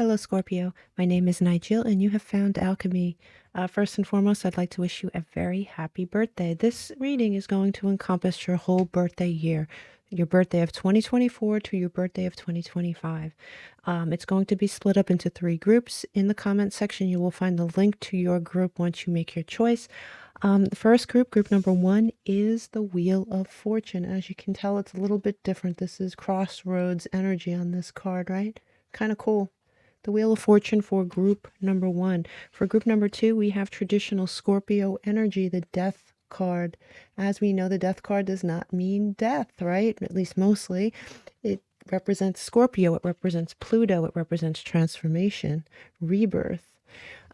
Hello, Scorpio. My name is Nigel, and you have found Alchemy. First and foremost, I'd like to wish you a very happy birthday. This reading is going to encompass your whole birthday year, your birthday of 2024 to your birthday of 2025. It's going to be split up into 3 groups. In the comment section, you will find the link to your group once you make your choice. The first group, group number 1, is the Wheel of Fortune. As you can tell, it's a little bit different. This is crossroads energy on this card, right? Kind of cool. The Wheel of Fortune for group number 1. For group number 2, we have traditional Scorpio energy, the Death card. As we know, the Death card does not mean death, right? At least mostly. It represents Scorpio. It represents Pluto. It represents transformation, rebirth.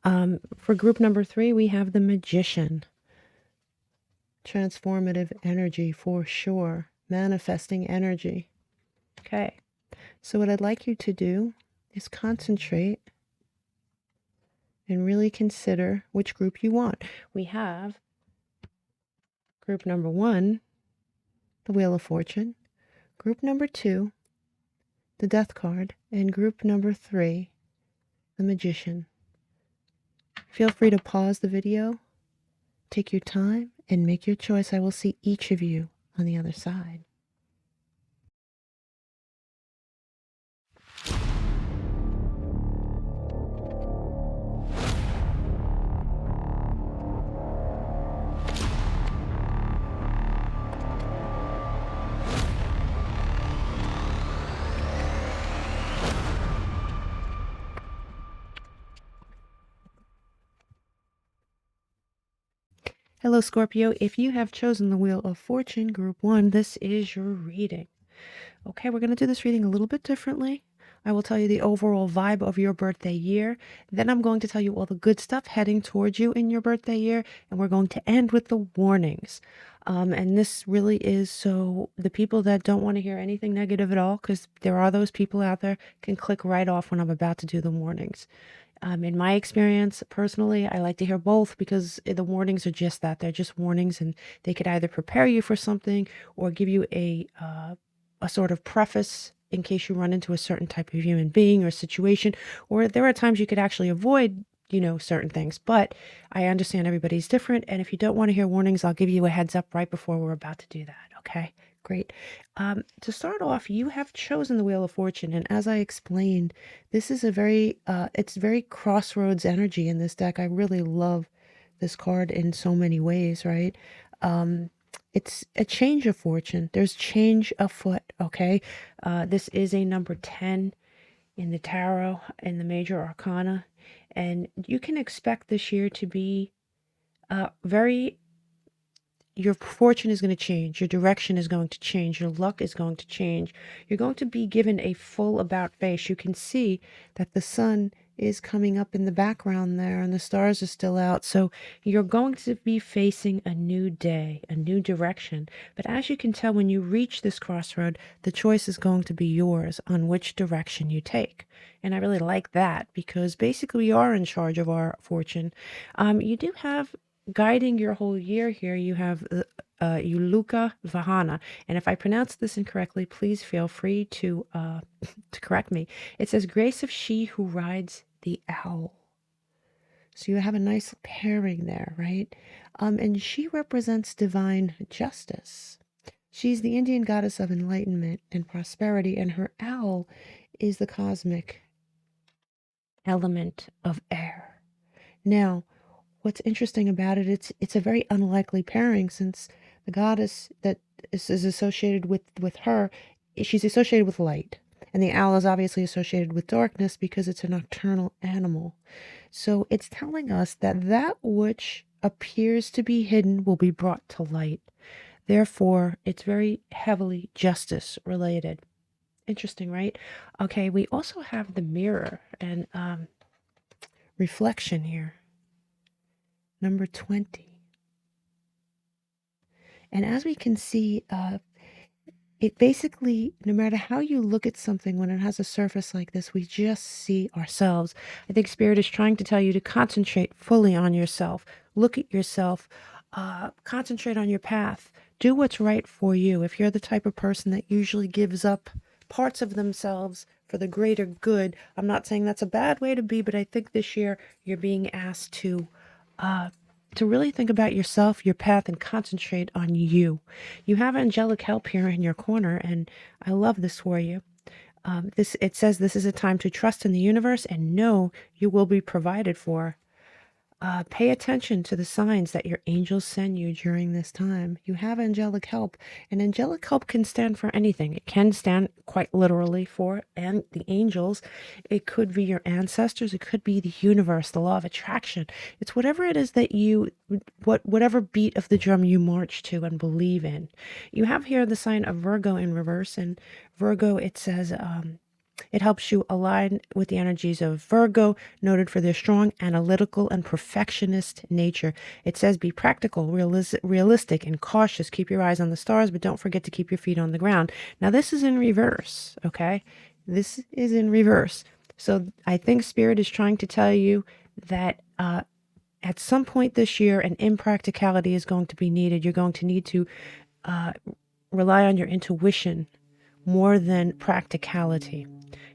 For group number 3, we have the Magician. Transformative energy for sure. Manifesting energy. Okay. So what I'd like you to do is concentrate and really consider which group you want. We have group number 1, the Wheel of Fortune, group number 2, the Death card, and group number 3, the Magician. Feel free to pause the video, take your time, and make your choice. I will see each of you on the other side. Hello, Scorpio. If you have chosen the Wheel of Fortune, group 1, this is your reading. Okay, we're going to do this reading a little bit differently. I will tell you the overall vibe of your birthday year. Then I'm going to tell you all the good stuff heading towards you in your birthday year. And we're going to end with the warnings. And this really is so the people that don't want to hear anything negative at all, because there are those people out there, can click right off when I'm about to do the warnings. In my experience, personally, I like to hear both because the warnings are just that. They're just warnings, and they could either prepare you for something or give you a sort of preface in case you run into a certain type of human being or situation, or there are times you could actually avoid, certain things. But I understand everybody's different, and if you don't want to hear warnings, I'll give you a heads up right before we're about to do that, okay? Great. To start off, you have chosen the Wheel of Fortune, and as I explained, this is a it's very crossroads energy in this deck. I really love this card in so many ways, right? It's a change of fortune. There's change afoot, okay? This is a number 10 in the tarot, in the major arcana, and you can expect this year to be your fortune is going to change, your direction is going to change, your luck is going to change. You're going to be given a full about face. You can see that the sun is coming up in the background there and the stars are still out. So you're going to be facing a new day, a new direction. But as you can tell, when you reach this crossroad, the choice is going to be yours on which direction you take. And I really like that because basically we are in charge of our fortune. You do have guiding your whole year here, you have Yuluka Vahana. And if I pronounce this incorrectly, please feel free to correct me. It says, Grace of she who rides the owl. So you have a nice pairing there, right? And she represents divine justice. She's the Indian goddess of enlightenment and prosperity, and her owl is the cosmic element of air. Now, what's interesting about it, it's a very unlikely pairing since the goddess that is associated with her, she's associated with light. And the owl is obviously associated with darkness because it's a nocturnal animal. So it's telling us that that which appears to be hidden will be brought to light. Therefore, it's very heavily justice related. Interesting, right? Okay, we also have the mirror and reflection here. Number 20. And as we can see, it basically, no matter how you look at something, when it has a surface like this, we just see ourselves. I think Spirit is trying to tell you to concentrate fully on yourself. Look at yourself. Concentrate on your path. Do what's right for you. If you're the type of person that usually gives up parts of themselves for the greater good. I'm not saying that's a bad way to be, but I think this year you're being asked to really think about yourself, your path, and concentrate on you. You have angelic help here in your corner, and I love this for you. It says this is a time to trust in the universe and know you will be provided for. Pay attention to the signs that your angels send you during this time. You have angelic help, and angelic help can stand for anything. It can stand quite literally for and the angels. It could be your ancestors. It could be the universe, the law of attraction. It's whatever it is that whatever beat of the drum you march to and believe in. You have here the sign of Virgo in reverse, and Virgo, it says, it helps you align with the energies of Virgo, noted for their strong, analytical, and perfectionist nature. It says be practical, realistic, and cautious. Keep your eyes on the stars, but don't forget to keep your feet on the ground. Now, this is in reverse, okay? This is in reverse. So I think Spirit is trying to tell you that at some point this year, an impracticality is going to be needed. You're going to need to rely on your intuition more than practicality.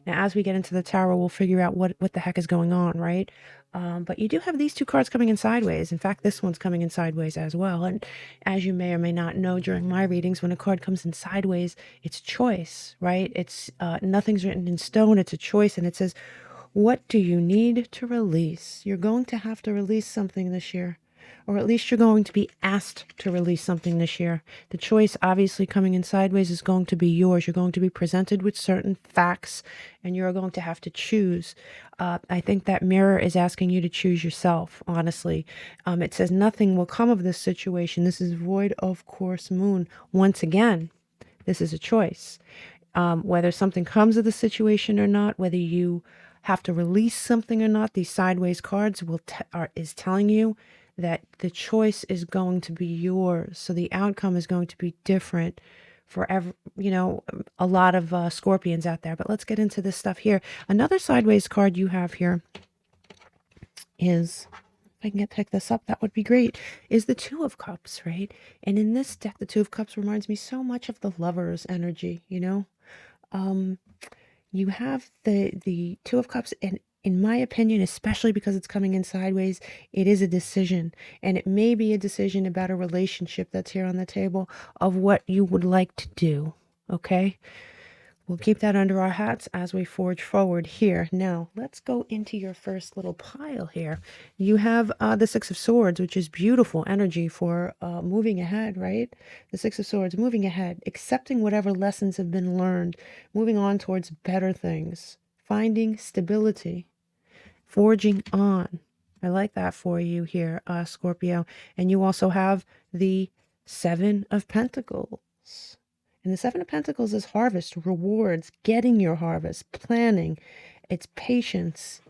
Now, as we get into the tarot, we'll figure out what the heck is going on, right? But you do have these two cards coming in sideways. In fact, this one's coming in sideways as well. And as you may or may not know during my readings, when a card comes in sideways, it's choice, right? It's nothing's written in stone. It's a choice. And it says, what do you need to release? You're going to have to release something this year. Or at least you're going to be asked to release something this year. The choice, obviously, coming in sideways is going to be yours. You're going to be presented with certain facts, and you're going to have to choose. I think that mirror is asking you to choose yourself, honestly. It says nothing will come of this situation. This is void of course moon. Once again, this is a choice. Whether something comes of the situation or not, whether you have to release something or not, these sideways cards is telling you that the choice is going to be yours. So the outcome is going to be different for a lot of Scorpions out there. But let's get into this stuff here. Another sideways card you have here is, if I can pick this up, that would be great, is the Two of Cups, right? And in this deck, the Two of Cups reminds me so much of the Lover's energy, you have the Two of Cups, and in my opinion, especially because it's coming in sideways, it is a decision. And it may be a decision about a relationship that's here on the table of what you would like to do. Okay? We'll keep that under our hats as we forge forward here. Now, let's go into your first little pile here. You have the Six of Swords, which is beautiful energy for moving ahead, right? The Six of Swords, moving ahead, accepting whatever lessons have been learned, moving on towards better things, finding stability, forging on. I like that for you here, Scorpio. And you also have the Seven of Pentacles. And the Seven of Pentacles is harvest, rewards, getting your harvest, planning. It's patience.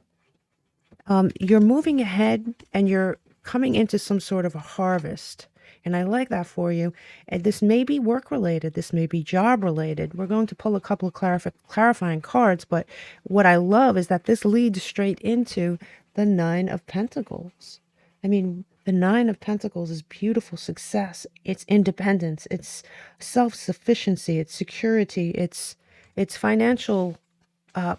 You're moving ahead and you're coming into some sort of a harvest. And I like that for you. And this may be work related. This may be job related. We're going to pull a couple of clarifying cards. But what I love is that this leads straight into the Nine of Pentacles. I mean, the Nine of Pentacles is beautiful success. It's independence. It's self-sufficiency. It's security. It's financial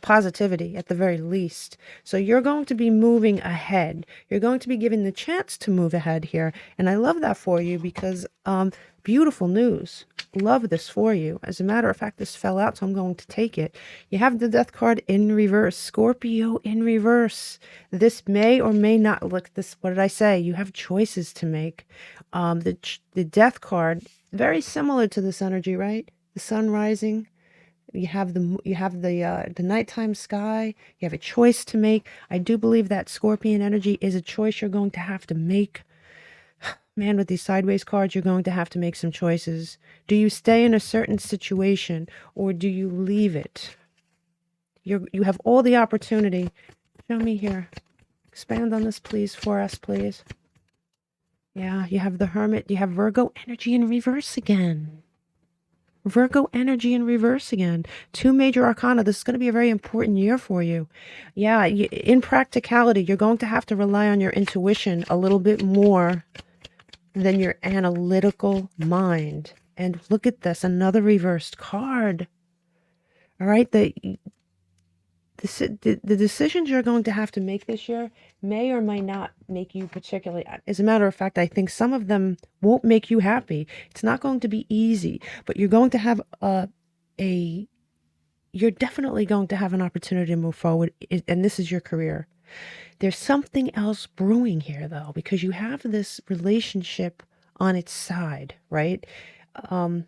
positivity at the very least. So you're going to be moving ahead. You're going to be given the chance to move ahead here. And I love that for you because beautiful news. Love this for you. As a matter of fact, this fell out, so I'm going to take it. You have the Death card in reverse. Scorpio in reverse. This may or may not look this. What did I say? You have choices to make. The Death card, very similar to this energy, right? The sun rising. You have the nighttime sky. You have a choice to make. I do believe that Scorpion energy is a choice you're going to have to make. Man, with these sideways cards, you're going to have to make some choices. Do you stay in a certain situation or do you leave it? You have all the opportunity. Show me here. Expand on this, please, for us, please. Yeah, you have the Hermit. You have Virgo energy in reverse again. Virgo energy in reverse again. Two major arcana. This is going to be a very important year for you. Yeah, in practicality, you're going to have to rely on your intuition a little bit more than your analytical mind. And look at this, another reversed card. All right, the decisions you're going to have to make this year may or may not make you particularly, as a matter of fact, I think some of them won't make you happy. It's not going to be easy, but you're going to have you're definitely going to have an opportunity to move forward, and this is your career. There's something else brewing here, though, because you have this relationship on its side, right? Um,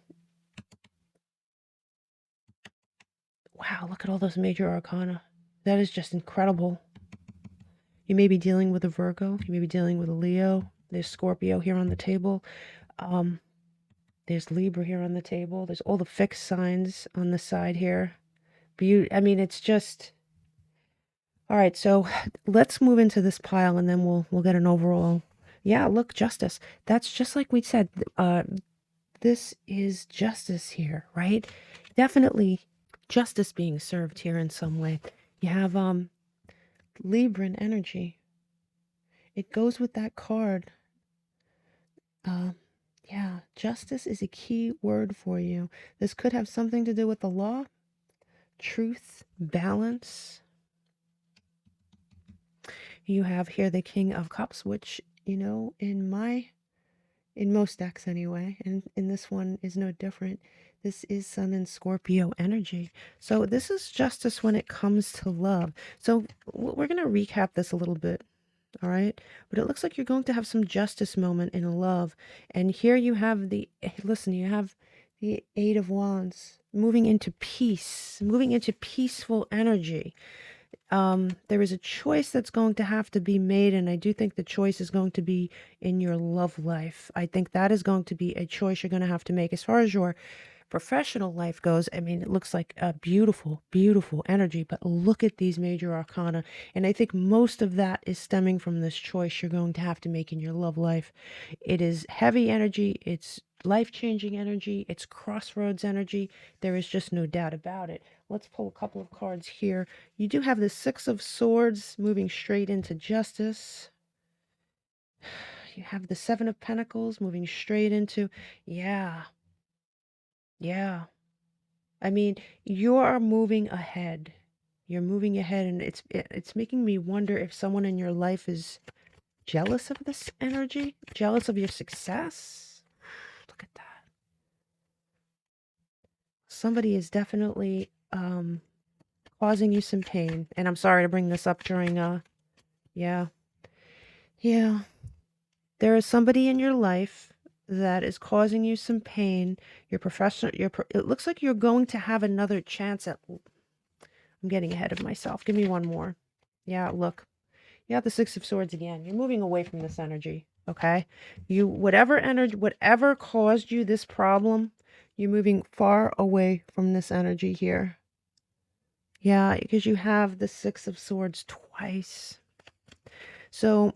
wow, look at all those major arcana. That is just incredible. You may be dealing with a Virgo. You may be dealing with a Leo. There's Scorpio here on the table. Um, there's Libra here on the table. There's all the fixed signs on the side here. I mean, it's just... All right, so let's move into this pile and then we'll get an overall. Yeah, look, justice. That's just like we said. This is justice here, right? Definitely justice being served here in some way. You have Libran energy. It goes with that card. Yeah, justice is a key word for you. This could have something to do with the law, truth, balance. You have here the King of Cups, which, you know, in most decks anyway, and in this one is no different. This is Sun and Scorpio energy. So this is justice when it comes to love. So we're going to recap this a little bit. All right. But it looks like you're going to have some justice moment in love. And here you have listen, you have the Eight of Wands moving into peace, moving into peaceful energy. There is a choice that's going to have to be made, and I do think the choice is going to be in your love life. I think that is going to be a choice you're going to have to make. As far as your professional life goes, I mean, it looks like a beautiful, beautiful energy, but look at these major arcana. And I think most of that is stemming from this choice you're going to have to make in your love life. It is heavy energy. It's life-changing energy. It's crossroads energy. There is just no doubt about it. Let's pull a couple of cards here. You do have the Six of Swords moving straight into justice. You have the Seven of Pentacles moving straight into, yeah. Yeah. I mean, you're moving ahead. You're moving ahead, and it's making me wonder if someone in your life is jealous of this energy, jealous of your success. Look at that. Somebody is definitely causing you some pain, and I'm sorry to bring this up during yeah. Yeah. There is somebody in your life that is causing you some pain. Your professional, it looks like you're going to have another chance at... I'm getting ahead of myself. Give me one more. Yeah, look. You have the Six of Swords again. You're moving away from this energy, okay? Whatever caused you this problem, you're moving far away from this energy here. Yeah, because you have the Six of Swords twice. So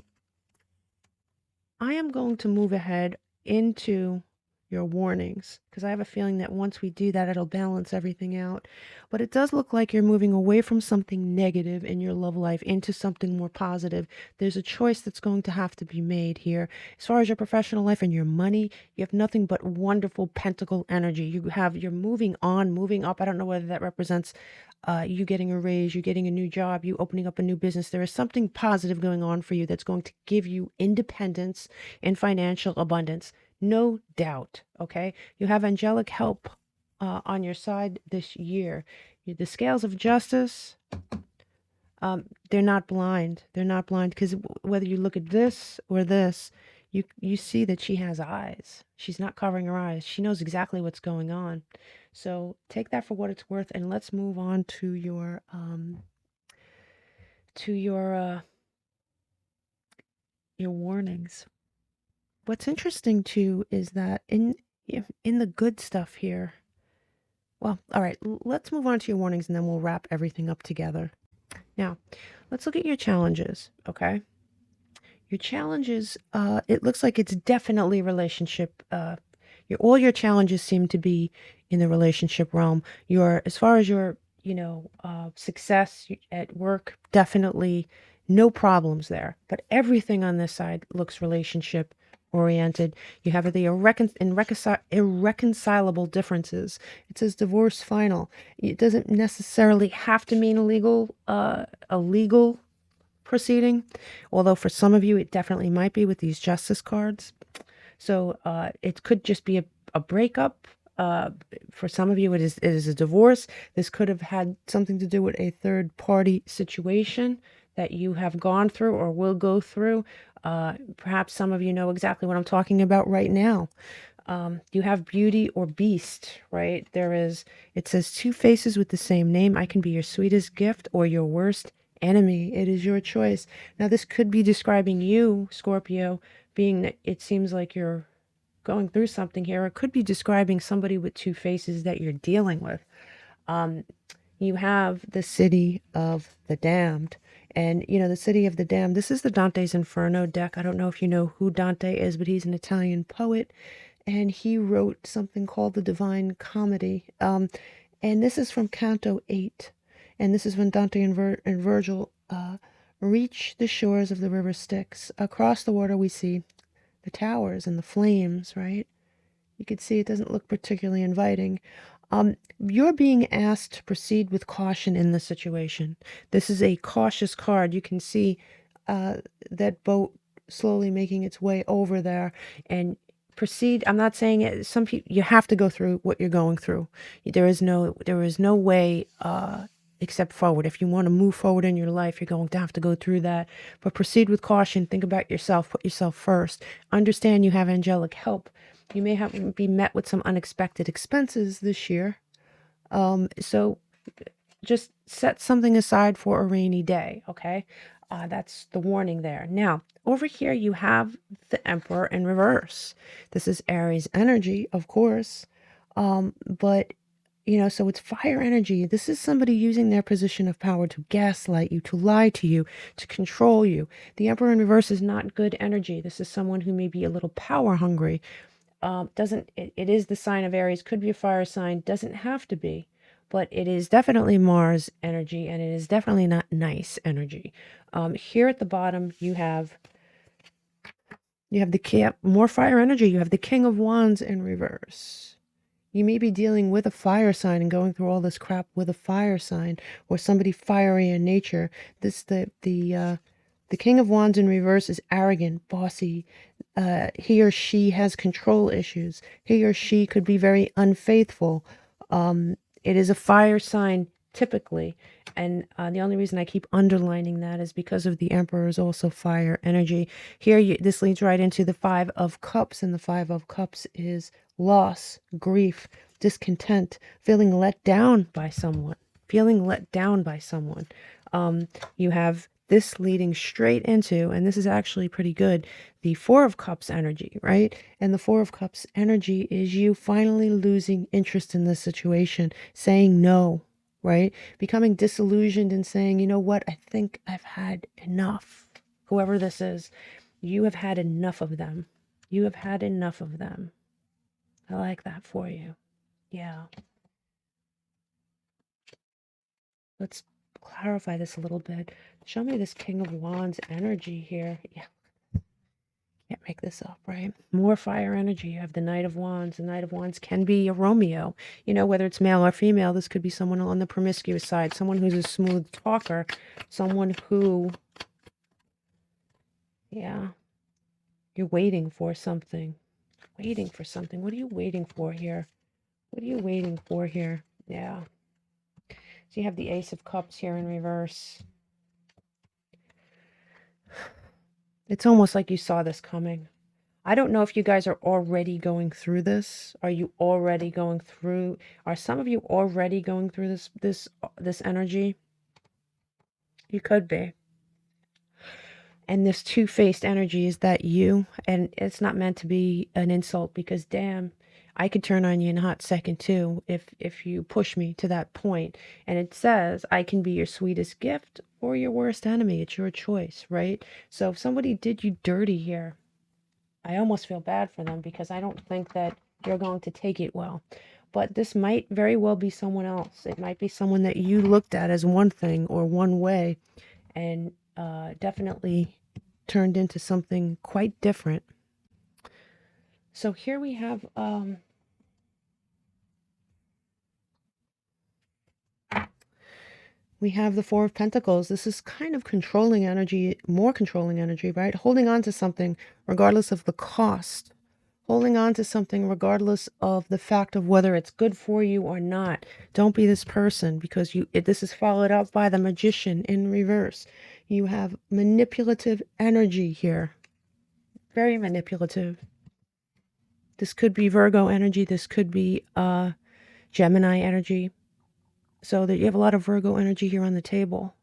I am going to move ahead into your warnings, because I have a feeling that once we do that, it'll balance everything out. But it does look like you're moving away from something negative in your love life into something more positive. There's a choice that's going to have to be made here. As far as your professional life and your money, you have nothing but wonderful pentacle energy. You're moving on, moving up. I don't know whether that represents you getting a raise, you getting a new job, you opening up a new business. There is something positive going on for you that's going to give you independence and financial abundance. No doubt, okay? You have angelic help on your side this year. The scales of justice, they're not blind. They're not blind, because whether you look at this or this, you see that she has eyes. She's not covering her eyes. She knows exactly what's going on. So take that for what it's worth, and let's move on to your warnings. What's interesting too is that in the good stuff here. Well, all right, let's move on to your warnings, and then we'll wrap everything up together. Now, let's look at your challenges, okay? Your challenges, it looks like it's definitely relationship. All your challenges seem to be in the relationship realm. As far as your, success at work, definitely no problems there. But everything on this side looks relationship oriented. You have the irreconcilable differences. It says divorce final. It doesn't necessarily have to mean a legal proceeding, although for some of you it definitely might be with these justice cards. So it could just be a breakup. For some of you, it is a divorce. This could have had something to do with a third party situation that you have gone through or will go through. Perhaps some of you know exactly what I'm talking about right now. You have beauty or beast, right? It says two faces with the same name. I can be your sweetest gift or your worst enemy. It is your choice. Now, this could be describing you, Scorpio, being that it seems like you're going through something here. It could be describing somebody with two faces that you're dealing with. You have the city of the damned. And, the city of the damned, this is the Dante's Inferno deck. I don't know if you know who Dante is, but he's an Italian poet. And he wrote something called the Divine Comedy. And this is from Canto 8. And this is when Dante and Virgil reach the shores of the river Styx. Across the water we see the towers and the flames, right? You can see it doesn't look particularly inviting. You're being asked to proceed with caution in this situation. This is a cautious card. You can see that boat slowly making its way over there, and proceed. I'm not saying it. Some people, you have to go through what you're going through. There is no way except forward. If you want to move forward in your life, you're going to have to go through that. But proceed with caution. Think about yourself. Put yourself first. Understand you have angelic help. You may be met with some unexpected expenses this year. So just set something aside for a rainy day, okay? That's the warning there. Now, over here you have the Emperor in reverse. This is Aries energy, of course. But, so it's fire energy. This is somebody using their position of power to gaslight you, to lie to you, to control you. The Emperor in reverse is not good energy. This is someone who may be a little power hungry. It is the sign of Aries, could be a fire sign, doesn't have to be, but it is definitely Mars energy, and it is definitely not nice energy. Here at the bottom, you have more fire energy. You have the King of Wands in reverse. You may be dealing with a fire sign and going through all this crap with a fire sign or somebody fiery in nature. The King of Wands in reverse is arrogant, bossy. He or she has control issues. He or she could be very unfaithful. It is a fire sign typically. And the only reason I keep underlining that is because of the Emperor is also fire energy. Here, this leads right into the Five of Cups. And the Five of Cups is loss, grief, discontent, feeling let down by someone. You have this leading straight into, and this is actually pretty good, the Four of Cups energy, right? And the Four of Cups energy is you finally losing interest in this situation, saying no, right? Becoming disillusioned and saying, you know what, I think I've had enough. Whoever this is, you have had enough of them. You have had enough of them. I like that for you. Yeah. Let's clarify this a little bit. Show me this King of Wands energy here. Yeah. Can't make this up, right? More fire energy. You have the Knight of Wands. The Knight of Wands can be a Romeo. Whether it's male or female, this could be someone on the promiscuous side, someone who's a smooth talker, someone who, yeah, you're waiting for something. What are you waiting for here? Yeah. So you have the Ace of Cups here in reverse. It's almost like you saw this coming. I don't know if you guys are already going through this. Are some of you already going through this energy? You could be. And this two-faced energy, is that you? And it's not meant to be an insult, because damn, I could turn on you in a hot second too if you push me to that point. And it says, I can be your sweetest gift or your worst enemy. It's your choice, right? So if somebody did you dirty here, I almost feel bad for them, because I don't think that you're going to take it well. But this might very well be someone else. It might be someone that you looked at as one thing or one way, and definitely turned into something quite different. So here we have the Four of Pentacles. This is kind of controlling energy, more controlling energy, right? Holding on to something regardless of the cost. Holding on to something regardless of the fact of whether it's good for you or not. Don't be this person, because this is followed up by the Magician in reverse. You have manipulative energy here. Very manipulative. This could be Virgo energy. This could be Gemini energy. So that you have a lot of Virgo energy here on the table.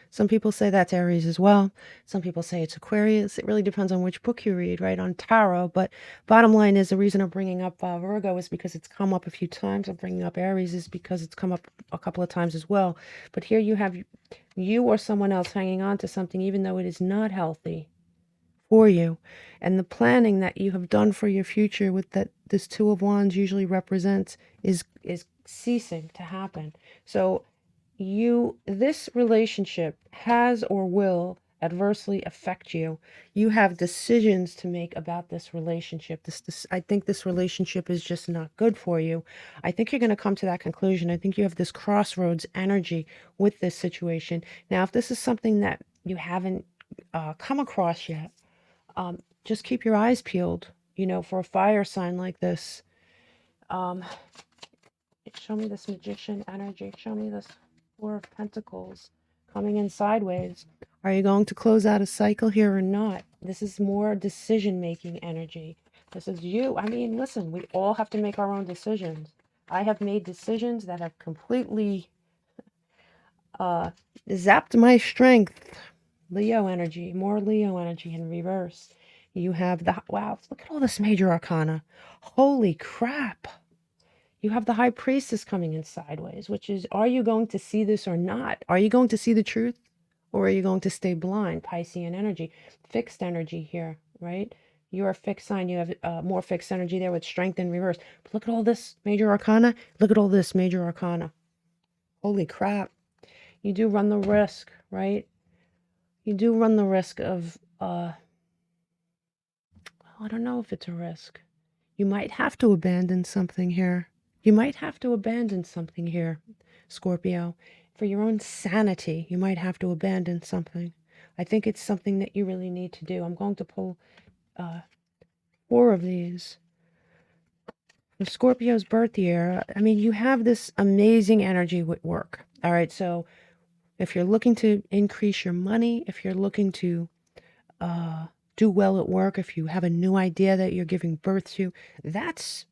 Some people say that's Aries as well. Some people say it's Aquarius. It really depends on which book you read, right, on tarot. But bottom line is, the reason I'm bringing up Virgo is because it's come up a few times. I'm bringing up Aries is because it's come up a couple of times as well. But here you have you or someone else hanging on to something, even though it is not healthy for you. And the planning that you have done for your future, with that this Two of Wands usually represents, is ceasing to happen. So this relationship has or will adversely affect you. You have decisions to make about this relationship. I think this relationship is just not good for you. I think you're going to come to that conclusion. I think you have this crossroads energy with this situation. Now, if this is something that you haven't come across yet, just keep your eyes peeled, for a fire sign like this. Show me this Magician energy. Show me this Four of Pentacles coming in sideways. Are you going to close out a cycle here or not? This is more decision-making energy. This is you. I mean, listen, we all have to make our own decisions. I have made decisions that have completely zapped my strength. Leo energy, more Leo energy in reverse. You have wow, look at all this major arcana. Holy crap. You have the High Priestess coming in sideways, which is, are you going to see this or not? Are you going to see the truth, or are you going to stay blind? Piscean energy, fixed energy here, right? You're a fixed sign. You have more fixed energy there with strength in reverse. But look at all this major arcana. Look at all this major arcana. Holy crap. You do run the risk, right? You do run the risk of, I don't know if it's a risk. You might have to abandon something here. You might have to abandon something here, Scorpio. For your own sanity, you might have to abandon something. I think it's something that you really need to do. I'm going to pull 4 of these. For Scorpio's birth year, I mean, you have this amazing energy with work. All right, so if you're looking to increase your money, if you're looking to do well at work, if you have a new idea that you're giving birth to, that's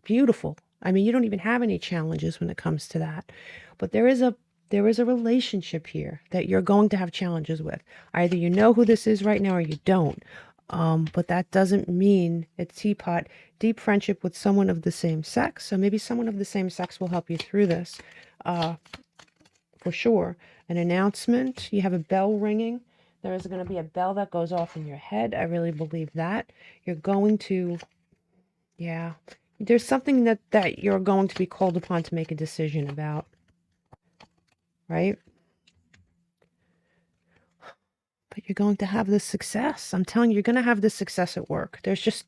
beautiful. I mean, you don't even have any challenges when it comes to that. But there is a relationship here that you're going to have challenges with. Either you know who this is right now or you don't. But that doesn't mean it's teapot. Deep friendship with someone of the same sex. So maybe someone of the same sex will help you through this. For sure. An announcement. You have a bell ringing. There is going to be a bell that goes off in your head. I really believe that. You're going to, yeah. There's something that you're going to be called upon to make a decision about. Right? But you're going to have this success. I'm telling you, you're going to have this success at work. There's just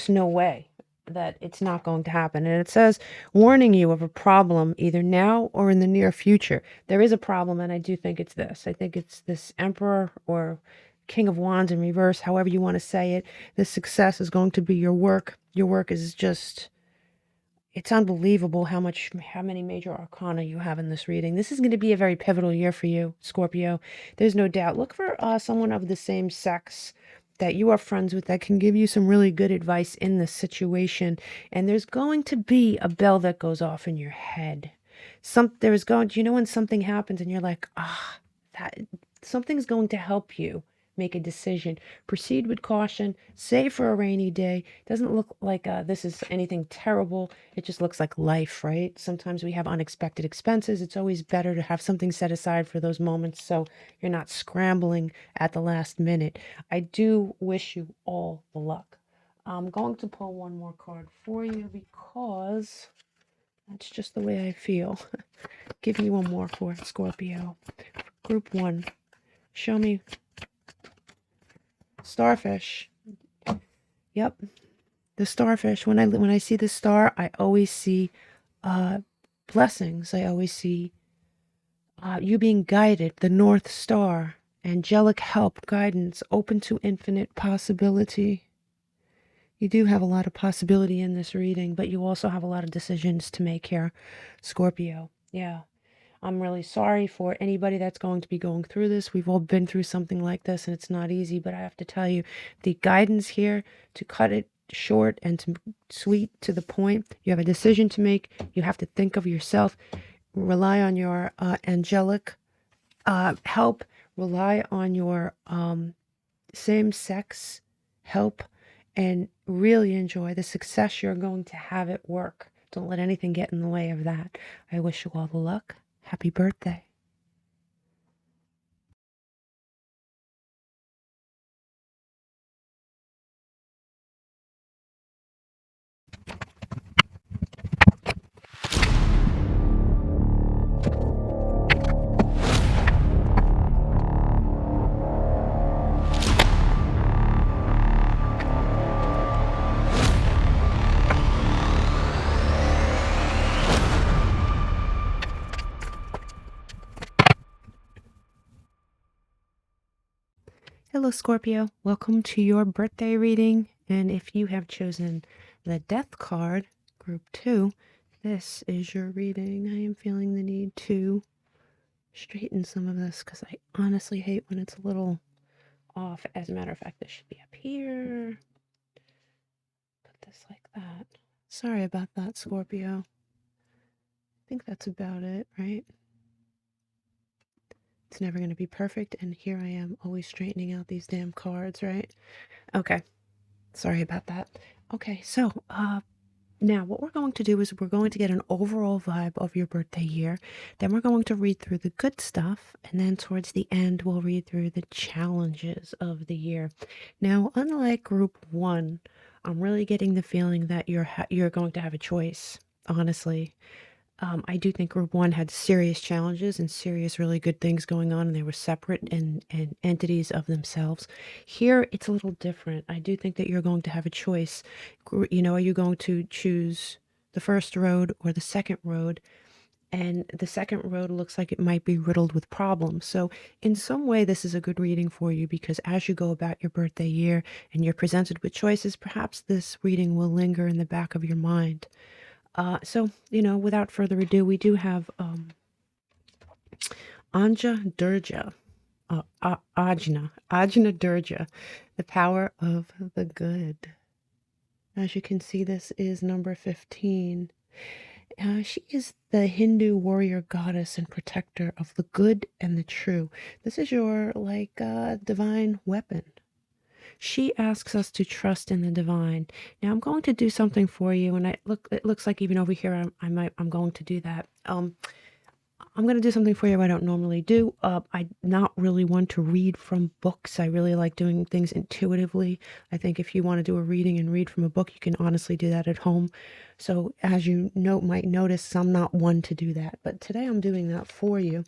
no way that it's not going to happen. And it says, warning you of a problem either now or in the near future. There is a problem, and I do think it's this. I think it's this Emperor or King of Wands in reverse, however you want to say it. This success is going to be your work. Your work is just, it's unbelievable how many major arcana you have in this reading. This is going to be a very pivotal year for you, Scorpio. There's no doubt. Look for someone of the same sex that you are friends with that can give you some really good advice in this situation. And there's going to be a bell that goes off in your head. You know when something happens and you're like, that something's going to help you make a decision. Proceed with caution. Save for a rainy day. Doesn't look like this is anything terrible. It just looks like life, right? Sometimes we have unexpected expenses. It's always better to have something set aside for those moments so you're not scrambling at the last minute. I do wish you all the luck. I'm going to pull one more card for you because that's just the way I feel. Give me one more for Scorpio. Group 1. Show me Starfish. Yep. The starfish, when I see the star, I always see blessings. I always see you being guided, the North Star, angelic help, guidance, open to infinite possibility. You do have a lot of possibility in this reading, but you also have a lot of decisions to make here, Scorpio. Yeah. I'm really sorry for anybody that's going to be going through this. We've all been through something like this, and it's not easy, but I have to tell you, the guidance here to cut it short and to sweet to the point. You have a decision to make. You have to think of yourself. Rely on your angelic help. Rely on your same-sex help, and really enjoy the success you're going to have at work. Don't let anything get in the way of that. I wish you all the luck. Happy birthday. Hello, Scorpio. Welcome to your birthday reading. And if you have chosen the Death card, Group 2, this is your reading. I am feeling the need to straighten some of this because I honestly hate when it's a little off. As a matter of fact, this should be up here. Put this like that. Sorry about that, Scorpio. I think that's about it, right? It's never going to be perfect, and here I am always straightening out these damn cards, right? Okay. Sorry about that. Okay, so now what we're going to do is we're going to get an overall vibe of your birthday year. Then we're going to read through the good stuff, and then towards the end we'll read through the challenges of the year. Now, unlike group 1, I'm really getting the feeling that you're going to have a choice, honestly. I do think group 1 had serious challenges and serious really good things going on, and they were separate and entities of themselves. Here it's a little different. I do think that you're going to have a choice. You know, are you going to choose the first road or the second road? And the second road looks like it might be riddled with problems. So in some way, this is a good reading for you, because as you go about your birthday year and you're presented with choices, perhaps this reading will linger in the back of your mind. So, you know, without further ado, we do have Anja Durja, Ajna Durja, the power of the good. As you can see, this is number 15. She is the Hindu warrior goddess and protector of the good and the true. This is your, like, divine weapon. She asks us to trust in the divine. Now I'm going to do something for you, and it looks like even over here I'm going to do that. I'm going to do something for you I don't normally do. I'm not really one to read from books. I really like doing things intuitively. I think if you want to do a reading and read from a book, you can honestly do that at home. So as you might notice, I'm not one to do that. But today I'm doing that for you.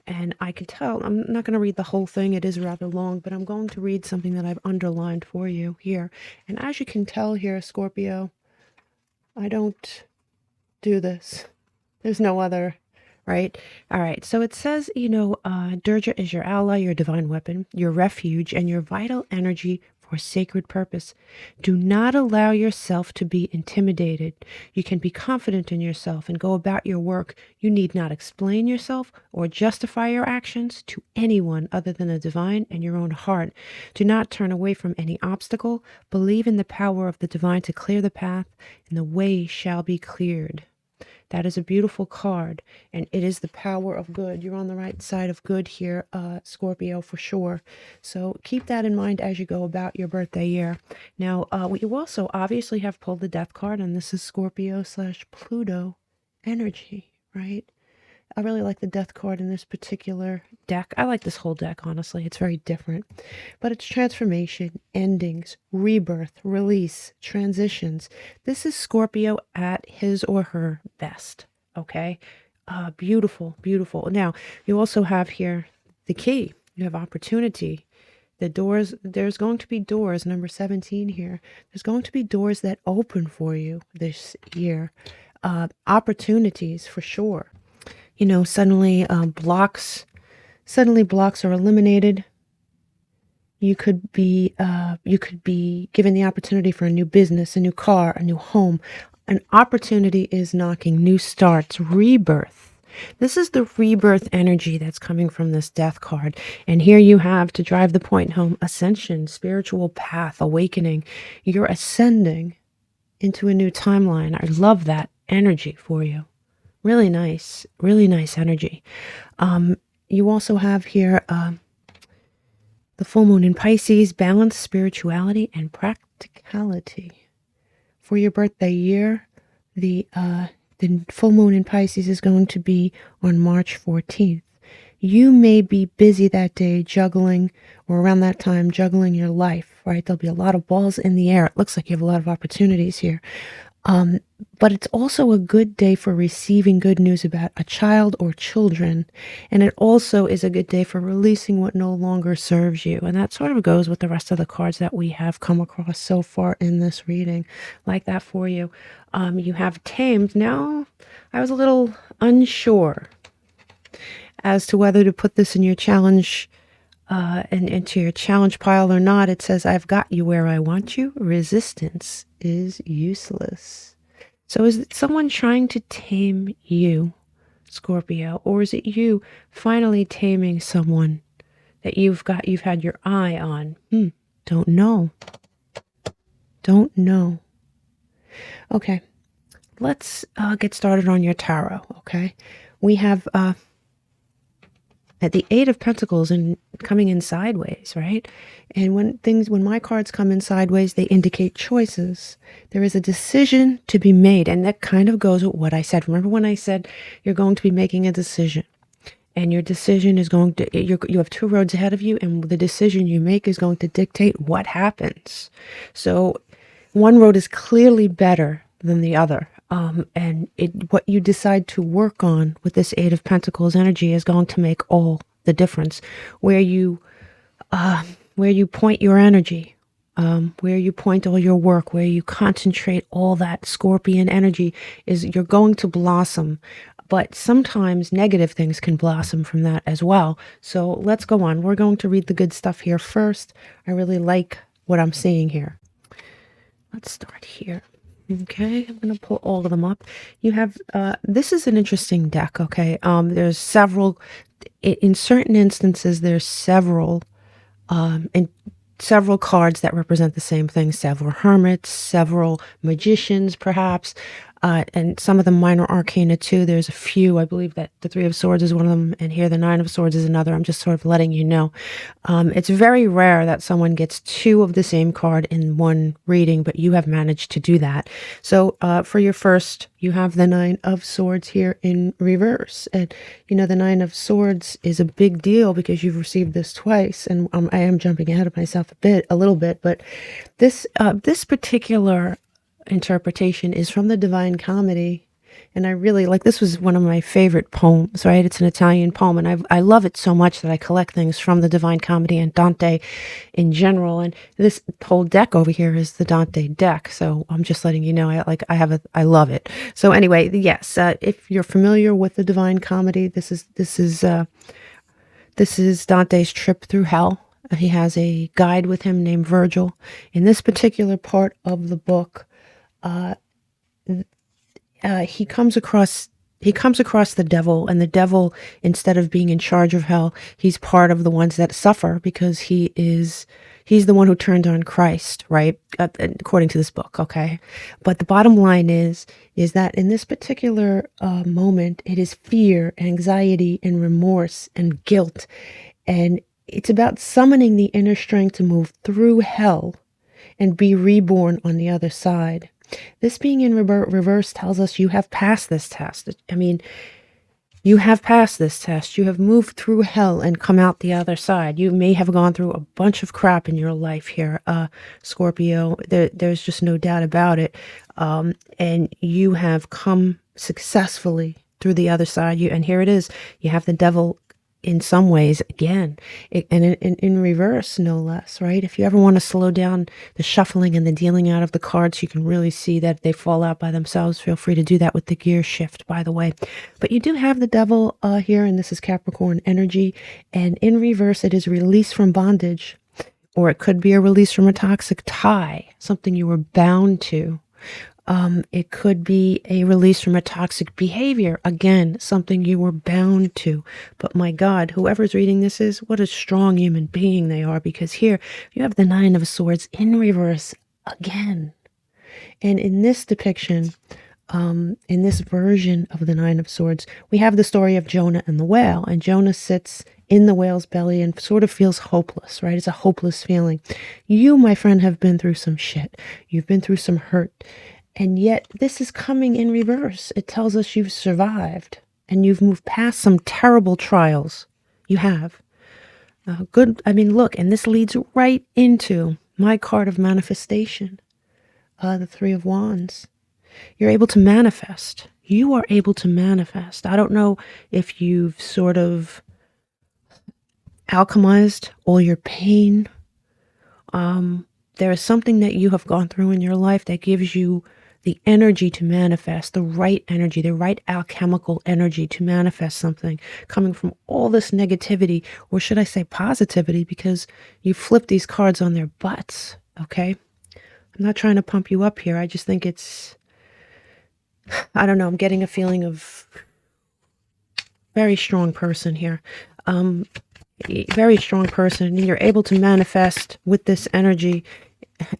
And I can tell, I'm not going to read the whole thing. It is rather long, but I'm going to read something that I've underlined for you here. And as you can tell here, Scorpio, I don't do this. There's no other, right? All right. So it says, Durja is your ally, your divine weapon, your refuge, and your vital energy for sacred purpose. Do not allow yourself to be intimidated. You can be confident in yourself and go about your work. You need not explain yourself or justify your actions to anyone other than the divine and your own heart. Do not turn away from any obstacle. Believe in the power of the divine to clear the path, and the way shall be cleared. That is a beautiful card, and it is the power of good. You're on the right side of good here, Scorpio, for sure. So keep that in mind as you go about your birthday year. Now, we also obviously have pulled the Death card, and this is Scorpio/Pluto energy, right? I really like the Death card in this particular deck. I like this whole deck, honestly. It's very different. But it's transformation, endings, rebirth, release, transitions. This is Scorpio at his or her best, okay? Beautiful, beautiful. Now, you also have here the key. You have opportunity. There's going to be doors, number 17 here. There's going to be doors that open for you this year. Opportunities for sure. You know, suddenly blocks are eliminated. You could be given the opportunity for a new business, a new car, a new home. An opportunity is knocking, new starts, rebirth. This is the rebirth energy that's coming from this death card. And here you have, to drive the point home, ascension, spiritual path, awakening. You're ascending into a new timeline. I love that energy for you. Really nice energy. You also have here the full moon in Pisces, balance, spirituality, and practicality. For your birthday year, the full moon in Pisces is going to be on March 14th. You may be busy that day juggling, or around that time, juggling your life, right? There'll be a lot of balls in the air. It looks like you have a lot of opportunities here. But it's also a good day for receiving good news about a child or children. And it also is a good day for releasing what no longer serves you. And that sort of goes with the rest of the cards that we have come across so far in this reading. Like that for you. You have tamed. Now, I was a little unsure as to whether to put this in your challenge and into your challenge pile or not. It says, I've got you where I want you. Resistance is useless. So is it someone trying to tame you, Scorpio? Or is it you finally taming someone that you've had your eye on? Don't know. Don't know. Okay. Let's get started on your tarot, okay? We have at the Eight of Pentacles and coming in sideways, right? And when my cards come in sideways, they indicate choices. There is a decision to be made, and that kind of goes with what I said. Remember when I said you're going to be making a decision, and your decision is going to, you have two roads ahead of you, and the decision you make is going to dictate what happens. So one road is clearly better than the other. And what you decide to work on with this Eight of Pentacles energy is going to make all the difference. Where you point your energy, where you point all your work, where you concentrate all that Scorpion energy, is you're going to blossom. But sometimes negative things can blossom from that as well. So let's go on. We're going to read the good stuff here first. I really like what I'm seeing here. Let's start here. Okay, I'm going to pull all of them up. You have, this is an interesting deck, okay? There's several, in certain instances, there's several cards that represent the same thing. Several hermits, several magicians, perhaps, and some of the minor arcana too. There's a few. I believe that the Three of Swords is one of them, and here the Nine of Swords is another. I'm just sort of letting you know. It's very rare that someone gets two of the same card in one reading, but you have managed to do that. So for your first, you have the Nine of Swords here in reverse. And, you know, the Nine of Swords is a big deal because you've received this twice. And I am jumping ahead of myself a little bit, but this particular interpretation is from the Divine Comedy, and I really like, this was one of my favorite poems, right? It's an Italian poem, and I love it so much that I collect things from the Divine Comedy and Dante in general, and this whole deck over here is the Dante deck, so I'm just letting you know, I love it. So anyway, yes, if you're familiar with the Divine Comedy, this is Dante's trip through hell. He has a guide with him named Virgil. In this particular part of the book, he comes across the devil, and the devil, instead of being in charge of hell, he's part of the ones that suffer because he's the one who turned on Christ, right? According to this book, okay? But the bottom line is that in this particular moment, it is fear, anxiety, and remorse, and guilt, and it's about summoning the inner strength to move through hell and be reborn on the other side. This being in reverse tells us you have passed this test. I mean, you have passed this test. You have moved through hell and come out the other side. You may have gone through a bunch of crap in your life here, Scorpio. There's just no doubt about it. And you have come successfully through the other side. And here it is. You have the devil in some ways, again, and in reverse, no less, right? If you ever want to slow down the shuffling and the dealing out of the cards, you can really see that they fall out by themselves. Feel free to do that with the gear shift, by the way. But you do have the devil here, and this is Capricorn energy. And in reverse, it is release from bondage, or it could be a release from a toxic tie, something you were bound to. It could be a release from a toxic behavior. Again, something you were bound to. But my God, whoever's reading this is, what a strong human being they are, because here you have the Nine of Swords in reverse again. And in this depiction, in this version of the Nine of Swords, we have the story of Jonah and the whale. And Jonah sits in the whale's belly and sort of feels hopeless, right? It's a hopeless feeling. You, my friend, have been through some shit. You've been through some hurt. And yet this is coming in reverse. It tells us you've survived and you've moved past some terrible trials. You have. Good. I mean, look, and this leads right into my card of manifestation, the Three of Wands. You're able to manifest. You are able to manifest. I don't know if you've sort of alchemized all your pain. There is something that you have gone through in your life that gives you the energy to manifest, the right energy, the right alchemical energy to manifest something coming from all this negativity, or should I say positivity, because you flip these cards on their butts, okay? I'm not trying to pump you up here. I just think it's, I don't know, I'm getting a feeling of very strong person here. Very strong person, and you're able to manifest with this energy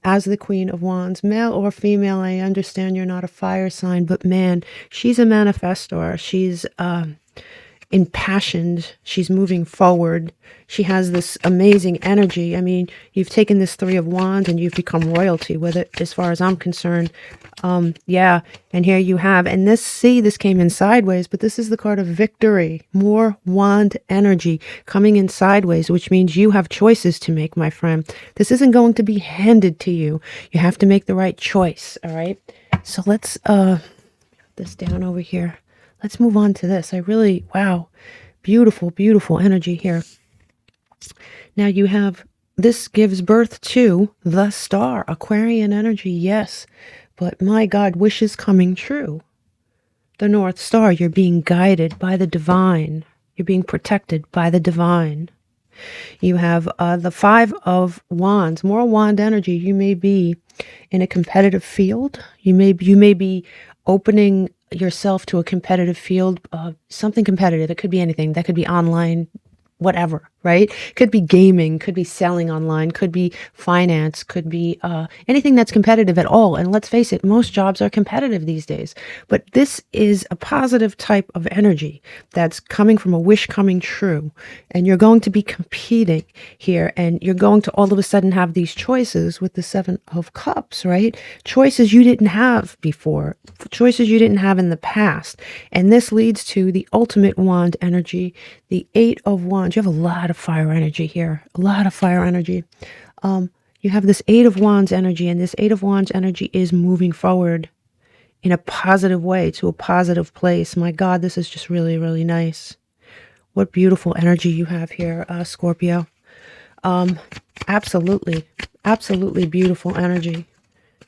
as the Queen of Wands, male or female. I understand you're not a fire sign, but man, she's a manifestor. She's impassioned. She's moving forward. She has this amazing energy. I mean, you've taken this Three of Wands and you've become royalty with it, as far as I'm concerned. Yeah, and here you have, and this came in sideways, but this is the card of victory. More wand energy coming in sideways, which means you have choices to make, my friend. This isn't going to be handed to you. You have to make the right choice, all right? So let's this down over here. Let's move on to this. Wow, beautiful, beautiful energy here. Now you have, this gives birth to the star, Aquarian energy, yes. But my God, wishes coming true. The North Star, you're being guided by the divine. You're being protected by the divine. You have the Five of Wands, more wand energy. You may be in a competitive field. You may be opening yourself to a competitive field, something competitive. It could be anything. That could be online, whatever, right? Could be gaming, could be selling online, could be finance, could be anything that's competitive at all. And let's face it, most jobs are competitive these days. But this is a positive type of energy that's coming from a wish coming true. And you're going to be competing here, and you're going to all of a sudden have these choices with the Seven of Cups, right? Choices you didn't have before, choices you didn't have in the past. And this leads to the ultimate wand energy, the Eight of Wands. You have a lot of fire energy here, a lot of fire energy. You have this Eight of Wands energy, and this Eight of Wands energy is moving forward in a positive way to a positive place. My God, this is just really, really nice. What beautiful energy you have here, Scorpio. Absolutely, absolutely beautiful energy.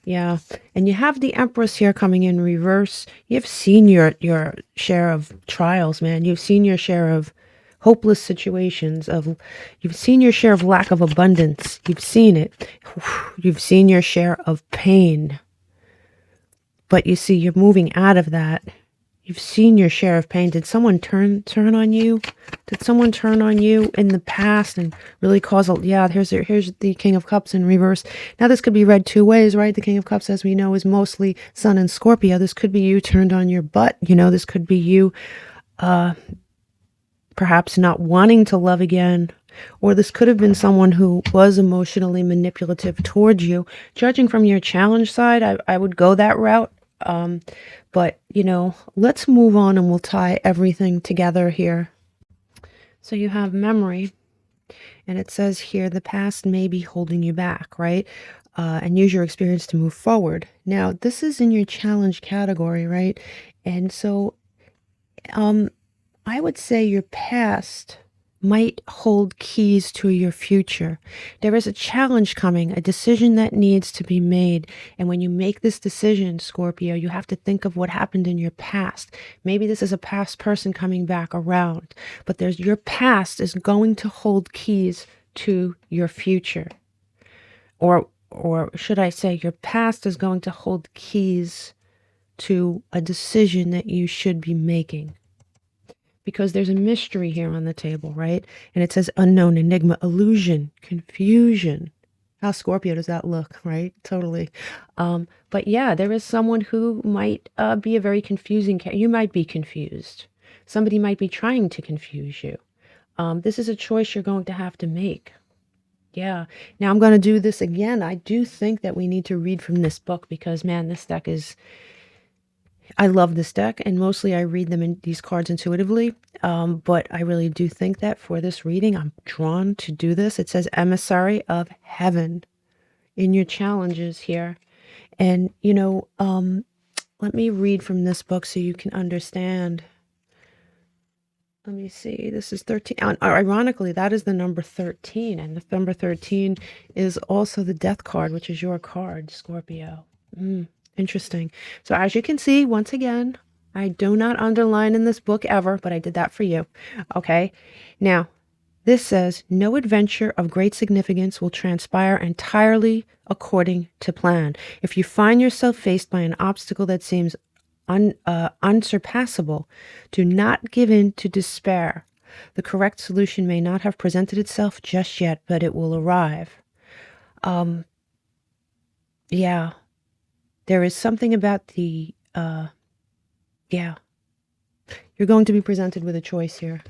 Yeah, and you have the Empress here coming in reverse. You've seen your share of trials, man. You've seen your share of hopeless situations, you've seen your share of lack of abundance. You've seen it. You've seen your share of pain. But you see, you're moving out of that. You've seen your share of pain. Did someone turn on you? Did someone turn on you in the past and really cause here's the King of Cups in reverse. Now this could be read two ways, right? The King of Cups, as we know, is mostly Sun and Scorpio. This could be you turned on your butt. You know, this could be you perhaps not wanting to love again, or this could have been someone who was emotionally manipulative towards you. Judging from your challenge side, I would go that route. But, you know, let's move on and we'll tie everything together here. So you have memory, and it says here, the past may be holding you back, right? And use your experience to move forward. Now, this is in your challenge category, right? And so, I would say your past might hold keys to your future. There is a challenge coming, a decision that needs to be made. And when you make this decision, Scorpio, you have to think of what happened in your past. Maybe this is a past person coming back around, but your past is going to hold keys to your future. Or should I say your past is going to hold keys to a decision that you should be making. Because there's a mystery here on the table, right? And it says unknown, enigma, illusion, confusion. How Scorpio does that look, right? Totally. But yeah, there is someone who might be a very confusing You might be confused. Somebody might be trying to confuse you. This is a choice you're going to have to make. Yeah. Now I'm going to do this again. I do think that we need to read from this book because, man, this deck is... I love this deck, and mostly I read them in these cards intuitively, but I really do think that for this reading, I'm drawn to do this. It says Emissary of Heaven in your challenges here. And, you know, let me read from this book so you can understand. Let me see. This is 13. Ironically, that is the number 13, and the number 13 is also the Death card, which is your card, Scorpio. Interesting. So as you can see, once again, I do not underline in this book ever, but I did that for you. Okay. Now, this says, no adventure of great significance will transpire entirely according to plan. If you find yourself faced by an obstacle that seems unsurpassable, do not give in to despair. The correct solution may not have presented itself just yet, but it will arrive. Yeah. There is something about the, yeah. You're going to be presented with a choice here.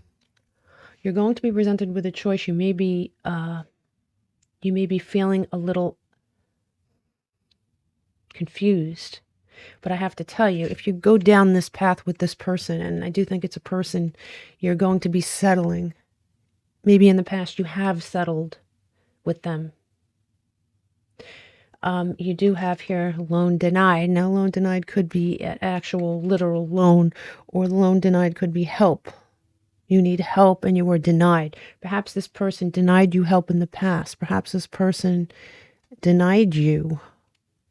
You're going to be presented with a choice. You may be feeling a little confused. But I have to tell you, if you go down this path with this person, and I do think it's a person, you're going to be settling. Maybe in the past you have settled with them. You do have here loan denied. Now, loan denied could be an actual literal loan, or loan denied could be help. You need help and you were denied. Perhaps this person denied you help in the past. Perhaps this person denied you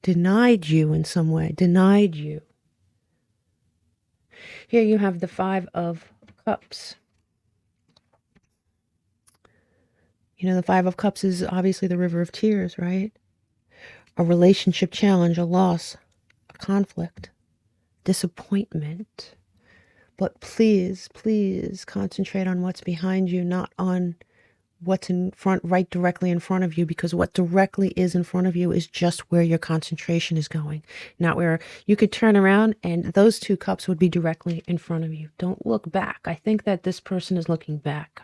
in some way, denied you. Here you have the 5 of Cups. You know, the 5 of Cups is obviously the river of tears, right? A relationship challenge, a loss, a conflict, disappointment. But please, please concentrate on what's behind you, not on what's in front, right directly in front of you, because what directly is in front of you is just where your concentration is going, not where you could turn around and those 2 cups would be directly in front of you. Don't look back. I think that this person is looking back.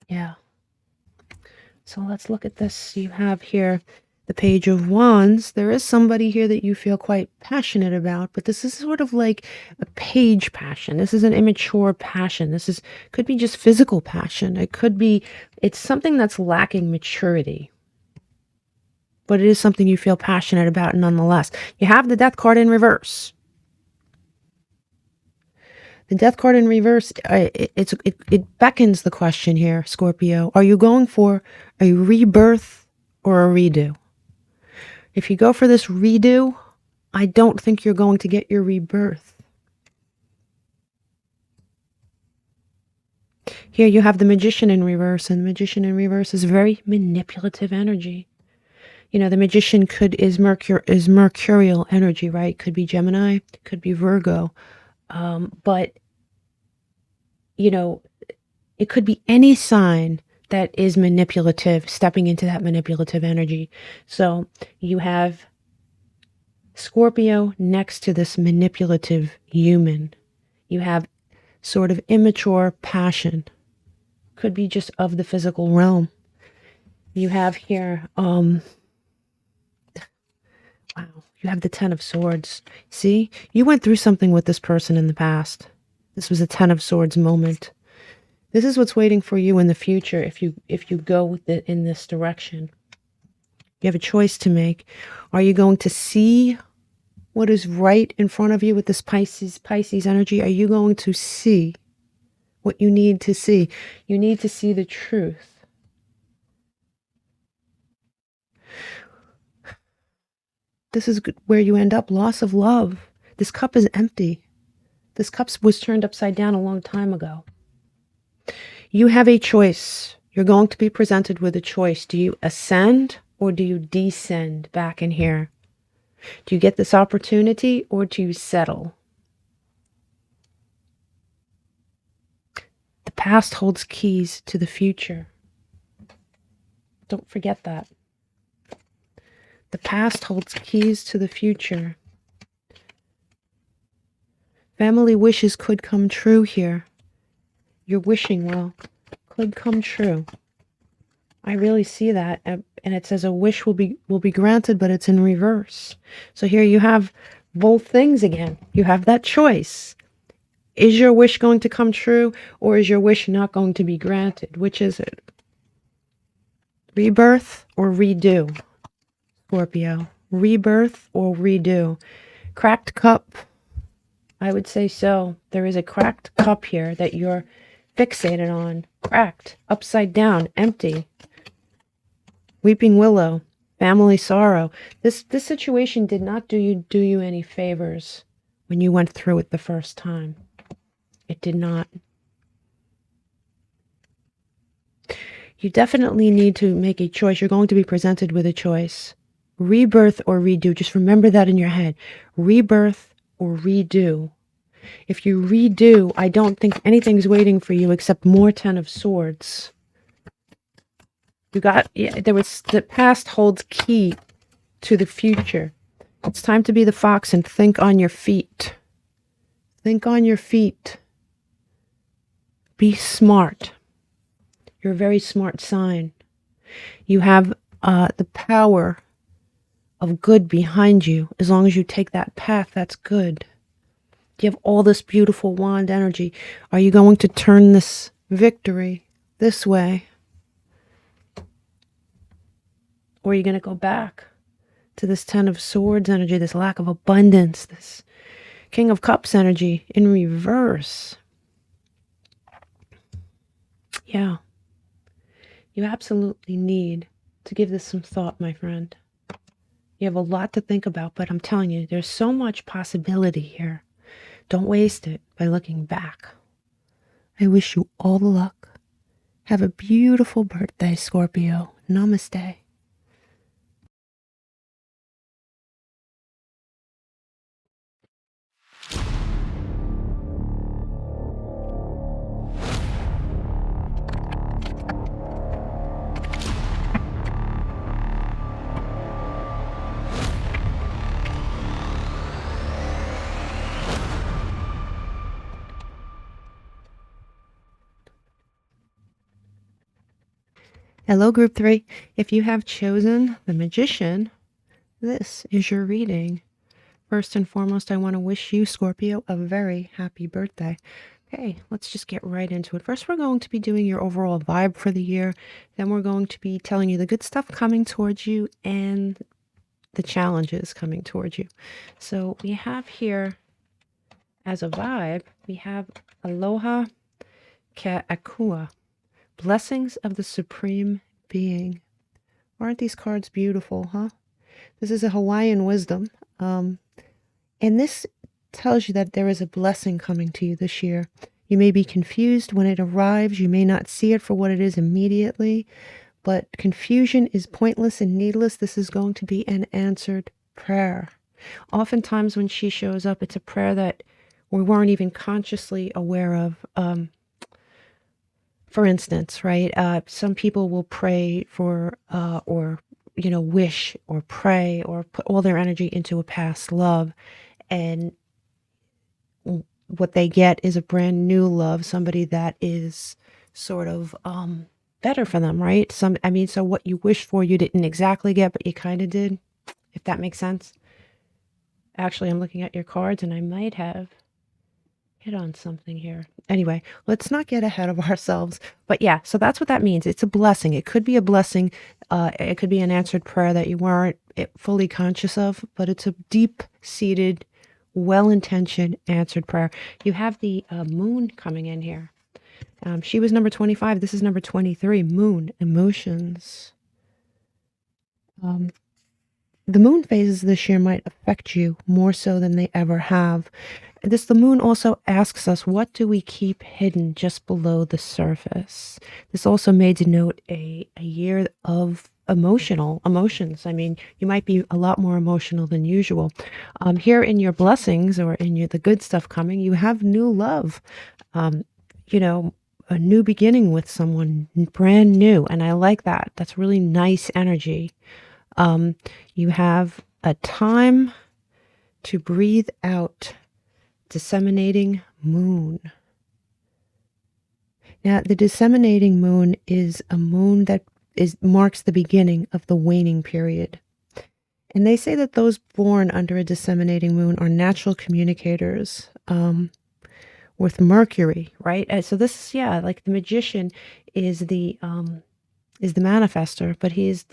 Yeah. So let's look at this. You have here the Page of Wands. There is somebody here that you feel quite passionate about, but this is sort of like a page passion. This is an immature passion. This could be just physical passion. It's something that's lacking maturity. But it is something you feel passionate about nonetheless. You have the Death card in reverse. The Death card in reverse, it beckons the question here, Scorpio. Are you going for a rebirth or a redo? If you go for this redo, I don't think you're going to get your rebirth. Here you have the Magician in reverse, and the Magician in reverse is very manipulative energy. You know, the Magician is mercurial energy, right? Could be Gemini, could be Virgo. But, you know, it could be any sign that is manipulative, stepping into that manipulative energy. So you have Scorpio next to this manipulative human. You have sort of immature passion. Could be just of the physical realm. You have here, wow, you have the 10 of Swords. See, you went through something with this person in the past. This was a 10 of Swords moment. This is what's waiting for you in the future if you go with it in this direction. You have a choice to make. Are you going to see what is right in front of you with this Pisces energy? Are you going to see what you need to see. You need to see the truth. This is where you end up, loss of love. This cup is empty. This cup was turned upside down a long time ago. You have a choice. You're going to be presented with a choice. Do you ascend or do you descend back in here? Do you get this opportunity or do you settle? The past holds keys to the future. Don't forget that. The past holds keys to the future. Family wishes could come true here. Your wishing well could come true. I really see that. And it says a wish will be granted, but it's in reverse. So here you have both things again. You have that choice. Is your wish going to come true, or is your wish not going to be granted? Which is it? Rebirth or redo, Scorpio? Rebirth or redo? Cracked cup. I would say so. There is a cracked cup here that you're fixated on. Cracked, upside down, empty. Weeping willow, family sorrow. This situation did not do you any favors when you went through it the first time. It did not. You definitely need to make a choice. You're going to be presented with a choice. Rebirth or redo. Just remember that in your head. Rebirth or redo. If you redo, I don't think anything's waiting for you except more Ten of Swords. The past holds key to the future. It's time to be the fox and think on your feet. Think on your feet. Be smart. You're a very smart sign. You have the power of good behind you. As long as you take that path, that's good. You have all this beautiful wand energy. Are you going to turn this victory this way? Or are you going to go back to this Ten of Swords energy, this lack of abundance, this King of Cups energy in reverse? Yeah. You absolutely need to give this some thought, my friend. You have a lot to think about, but I'm telling you, there's so much possibility here. Don't waste it by looking back. I wish you all the luck. Have a beautiful birthday, Scorpio. Namaste. Hello, Group 3. If you have chosen the Magician, this is your reading. First and foremost, I want to wish you, Scorpio, a very happy birthday. Okay, let's just get right into it. First, we're going to be doing your overall vibe for the year. Then we're going to be telling you the good stuff coming towards you and the challenges coming towards you. So we have here, as a vibe, we have Aloha Ka'akua. Blessings of the Supreme Being. Aren't these cards beautiful, huh? This is a Hawaiian wisdom. And this tells you that there is a blessing coming to you this year. You may be confused when it arrives. You may not see it for what it is immediately. But confusion is pointless and needless. This is going to be an answered prayer. Oftentimes when she shows up, it's a prayer that we weren't even consciously aware of. For instance, right? Some people will pray for, or, wish or pray or put all their energy into a past love. And what they get is a brand new love, somebody that is sort of better for them, right? So what you wished for, you didn't exactly get, but you kind of did, if that makes sense. Actually, I'm looking at your cards and I might have hit on something here. Anyway, let's not get ahead of ourselves. But yeah, so that's what that means. It's a blessing. It could be a blessing. It could be an answered prayer that you weren't fully conscious of, but it's a deep-seated, well-intentioned answered prayer. You have the moon coming in here. She was number 25. This is number 23. Moon, emotions. The moon phases this year might affect you more so than they ever have. The moon also asks us, what do we keep hidden just below the surface? This also may denote a year of emotions. I mean, you might be a lot more emotional than usual. Here in your blessings, or in the good stuff coming, you have new love. You know, a new beginning with someone brand new. And I like that. That's really nice energy. You have a time to breathe out, disseminating moon. Now, the disseminating moon is a moon that marks the beginning of the waning period. And they say that those born under a disseminating moon are natural communicators with Mercury, right? And so this, yeah, like the magician is the manifester, but he is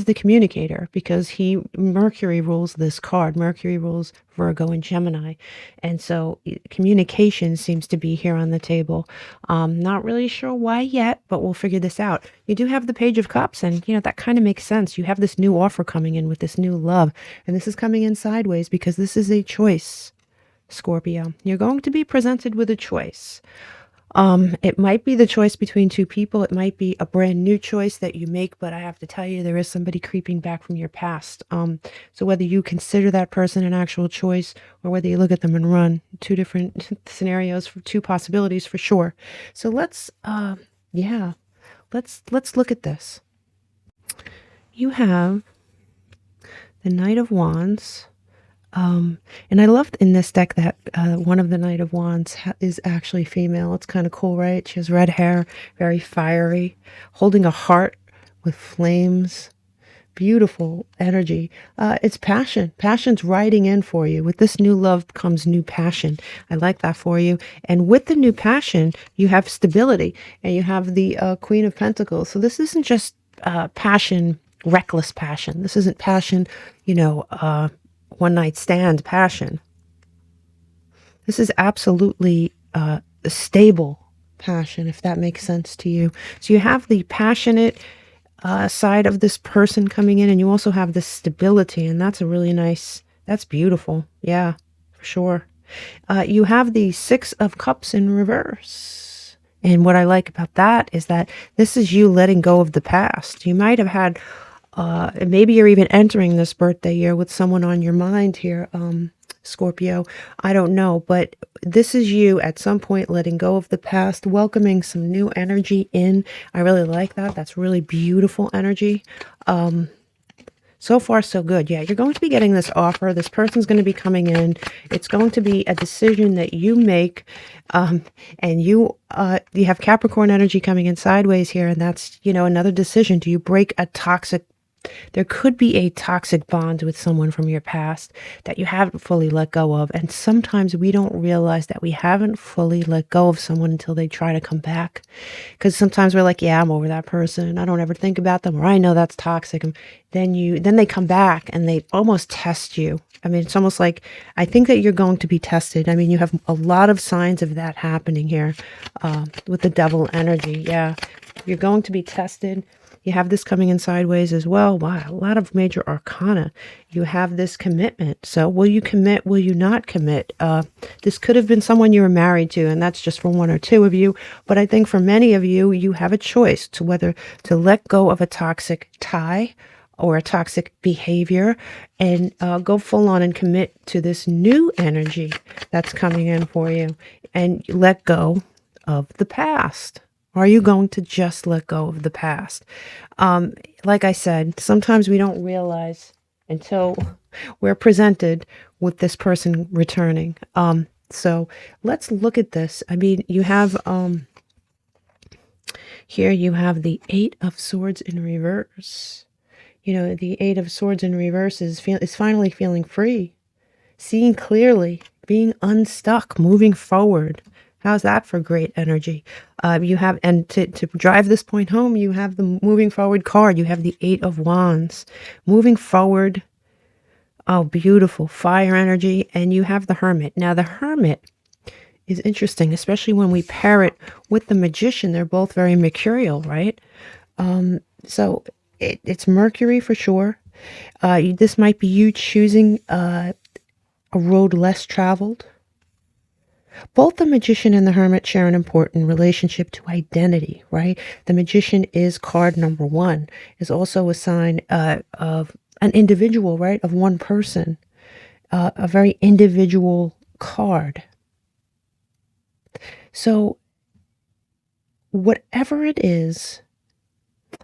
the communicator, because Mercury rules this card. Mercury rules Virgo and Gemini. And so communication seems to be here on the table. Not really sure why yet, but we'll figure this out. You do have the Page of Cups, and that kind of makes sense. You have this new offer coming in with this new love, and this is coming in sideways because this is a choice, Scorpio. You're going to be presented with a choice. It might be the choice between two people. It might be a brand new choice that you make, but I have to tell you, there is somebody creeping back from your past. So whether you consider that person an actual choice, or whether you look at them and run, two different scenarios, for two possibilities for sure. So let's look at this. You have the Knight of Wands. And I love in this deck that one of the Knight of Wands is actually female. It's kind of cool, right? She has red hair, very fiery, holding a heart with flames. Beautiful energy. It's passion. Passion's riding in for you. With this new love comes new passion. I like that for you. And with the new passion, you have stability, and you have the Queen of Pentacles. So this isn't just passion, reckless passion. This isn't passion, one night stand passion. This is absolutely a stable passion, if that makes sense to you. So you have the passionate side of this person coming in, and you also have the stability, and that's a really nice, that's beautiful. Yeah, for sure. You have the Six of Cups in reverse. And what I like about that is that this is you letting go of the past. You might have had maybe you're even entering this birthday year with someone on your mind here, Scorpio. I don't know, but this is you at some point letting go of the past, welcoming some new energy in. I really like that. That's really beautiful energy. So far, so good. Yeah, you're going to be getting this offer. This person's going to be coming in. It's going to be a decision that you make. And you have Capricorn energy coming in sideways here. And that's, another decision. Do you break a toxic? There could be a toxic bond with someone from your past that you haven't fully let go of. And sometimes we don't realize that we haven't fully let go of someone until they try to come back. Because sometimes we're like, yeah, I'm over that person. I don't ever think about them, or I know that's toxic. And then they come back and they almost test you. I mean, it's almost like, I think that you're going to be tested. I mean, you have a lot of signs of that happening here with the Devil energy. Yeah, you're going to be tested. You have this coming in sideways as well. Wow, a lot of major arcana. You have this commitment. So will you commit? Will you not commit? This could have been someone you were married to, and that's just for one or two of you. But I think for many of you, you have a choice to whether to let go of a toxic tie or a toxic behavior and go full on and commit to this new energy that's coming in for you, and let go of the past. Are you going to just let go of the past? Like I said, sometimes we don't realize until we're presented with this person returning. So let's look at this. I mean, you have here you have the Eight of Swords in reverse. The Eight of Swords in reverse is finally feeling free, seeing clearly, being unstuck, moving forward. How's that for great energy? You have, and to drive this point home, you have the moving forward card. You have the Eight of Wands, moving forward. Oh, beautiful fire energy. And you have the Hermit. Now, the Hermit is interesting, especially when we pair it with the Magician. They're both very mercurial, right? So it's Mercury for sure. This might be you choosing a road less traveled. Both the Magician and the Hermit share an important relationship to identity, right? The Magician is card number one, is also a sign of an individual, right? Of one person, a very individual card. So whatever it is,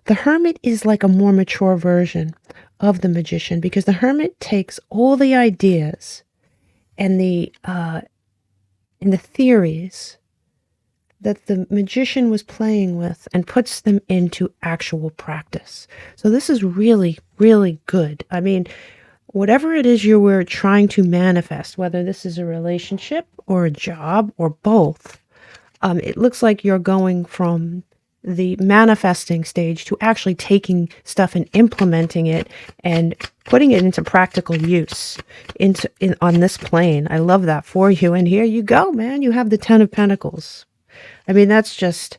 the Hermit is like a more mature version of the Magician, because the Hermit takes all the ideas and the theories that the Magician was playing with and puts them into actual practice. So this is really, really good. I mean, whatever it is you were trying to manifest, whether this is a relationship or a job or both, it looks like you're going from the manifesting stage to actually taking stuff and implementing it and putting it into practical use on this plane. I love that for you. And here you go, man. You have the 10 of Pentacles. I mean, that's just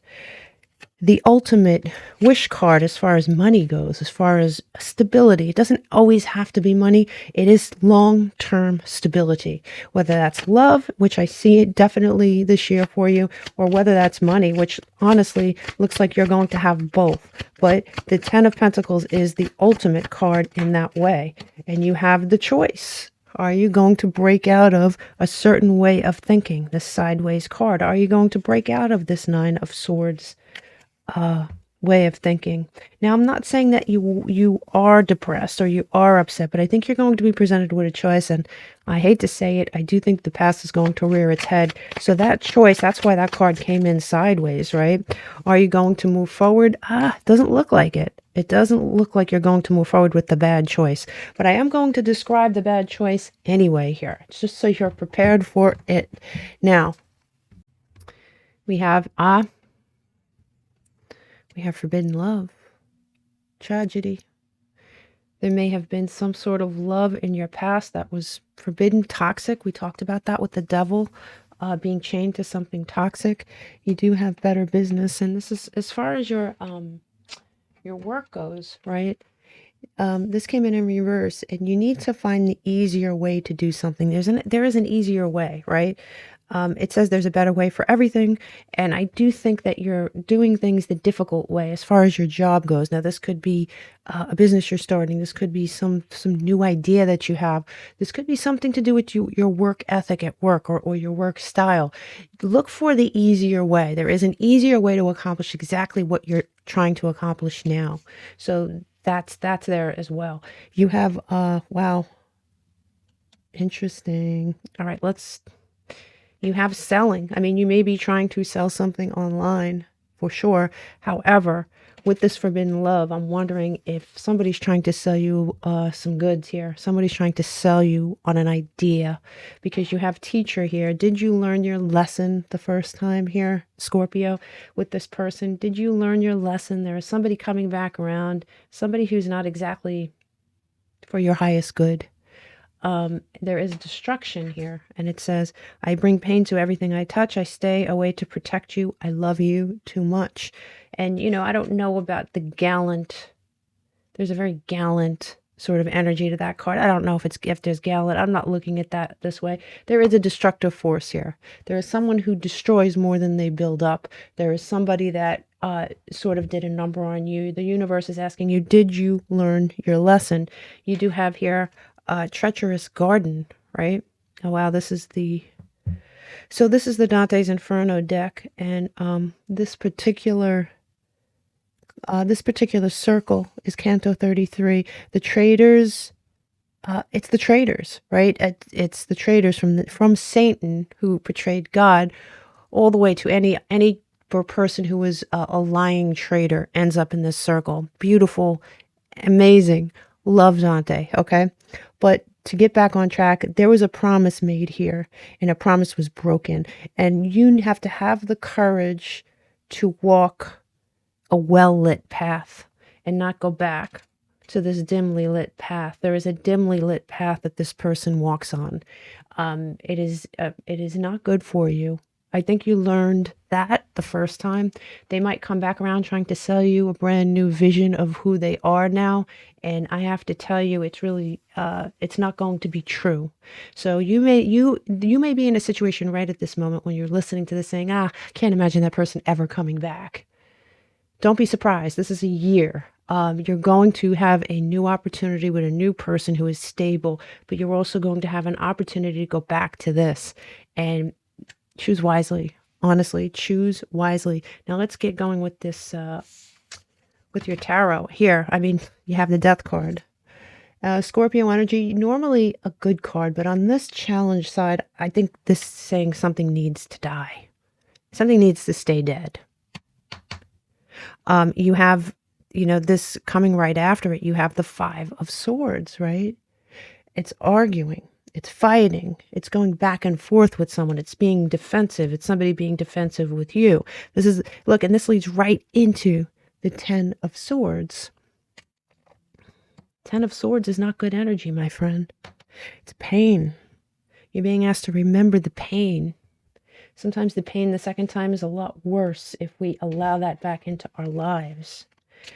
the ultimate wish card as far as money goes, as far as stability. It doesn't always have to be money. It is long-term stability, whether that's love, which I see it definitely this year for you, or whether that's money, which honestly looks like you're going to have both. But the 10 of Pentacles is the ultimate card in that way, and you have the choice. Are you going to break out of a certain way of thinking, this sideways card? Are you going to break out of this 9 of Swords way of thinking? Now, I'm not saying that you are depressed or you are upset, but I think you're going to be presented with a choice, and I hate to say it, I do think the past is going to rear its head. So that choice, that's why that card came in sideways, right? Are you going to move forward? It doesn't look like it. It doesn't look like you're going to move forward with the bad choice, but I am going to describe the bad choice anyway here, just so you're prepared for it. Now, we have forbidden love, tragedy. There may have been some sort of love in your past that was forbidden, toxic. We talked about that with the devil being chained to something toxic. You do have better business, and this is as far as your work goes, right? This came in reverse, and you need to find the easier way to do something. There is an easier way, right? It says there's a better way for everything, and I do think that you're doing things the difficult way as far as your job goes. Now, this could be a business you're starting. This could be some new idea that you have. This could be something to do with your work ethic at work, or your work style. Look for the easier way. There is an easier way to accomplish exactly what you're trying to accomplish now. So that's there as well. You have wow, interesting. All right, you have selling. I mean, you may be trying to sell something online for sure. However, with this forbidden love, I'm wondering if somebody's trying to sell you some goods here. Somebody's trying to sell you on an idea, because you have teacher here. Did you learn your lesson the first time here, Scorpio, with this person? Did you learn your lesson? There is somebody coming back around, somebody who's not exactly for your highest good. There is destruction here, and it says, I bring pain to everything I touch. I stay away to protect you. I love you too much. And, I don't know about the gallant. There's a very gallant sort of energy to that card. I don't know if there's gallant. I'm not looking at that this way. There is a destructive force here. There is someone who destroys more than they build up. There is somebody that sort of did a number on you. The universe is asking you, did you learn your lesson? You do have here treacherous garden, right? Oh wow, this is the Dante's Inferno deck, and this particular circle is Canto 33. The traders, it's the traders, right? It's the traders from Satan, who portrayed God, all the way to any person who was a lying traitor ends up in this circle. Beautiful, amazing. Love Dante, okay? But to get back on track, there was a promise made here, and a promise was broken. And you have to have the courage to walk a well-lit path and not go back to this dimly lit path. There is a dimly lit path that this person walks on. It is not good for you. I think you learned that the first time. They might come back around trying to sell you a brand new vision of who they are now. And I have to tell you, it's really, it's not going to be true. So you may be in a situation right at this moment when you're listening to this saying, can't imagine that person ever coming back. Don't be surprised. This is a year. You're going to have a new opportunity with a new person who is stable, but you're also going to have an opportunity to go back to this and choose wisely. Honestly, choose wisely. Now let's get going with this, with your tarot. Here, I mean, you have the Death card. Scorpio energy, normally a good card, but on this challenge side, I think this is saying something needs to die. Something needs to stay dead. You have, this coming right after it, you have the Five of Swords, right? It's arguing. It's fighting. It's going back and forth with someone. It's being defensive. It's somebody being defensive with you. This is, look, and this leads right into the Ten of Swords. Ten of Swords is not good energy, my friend. It's pain. You're being asked to remember the pain. Sometimes the pain the second time is a lot worse if we allow that back into our lives.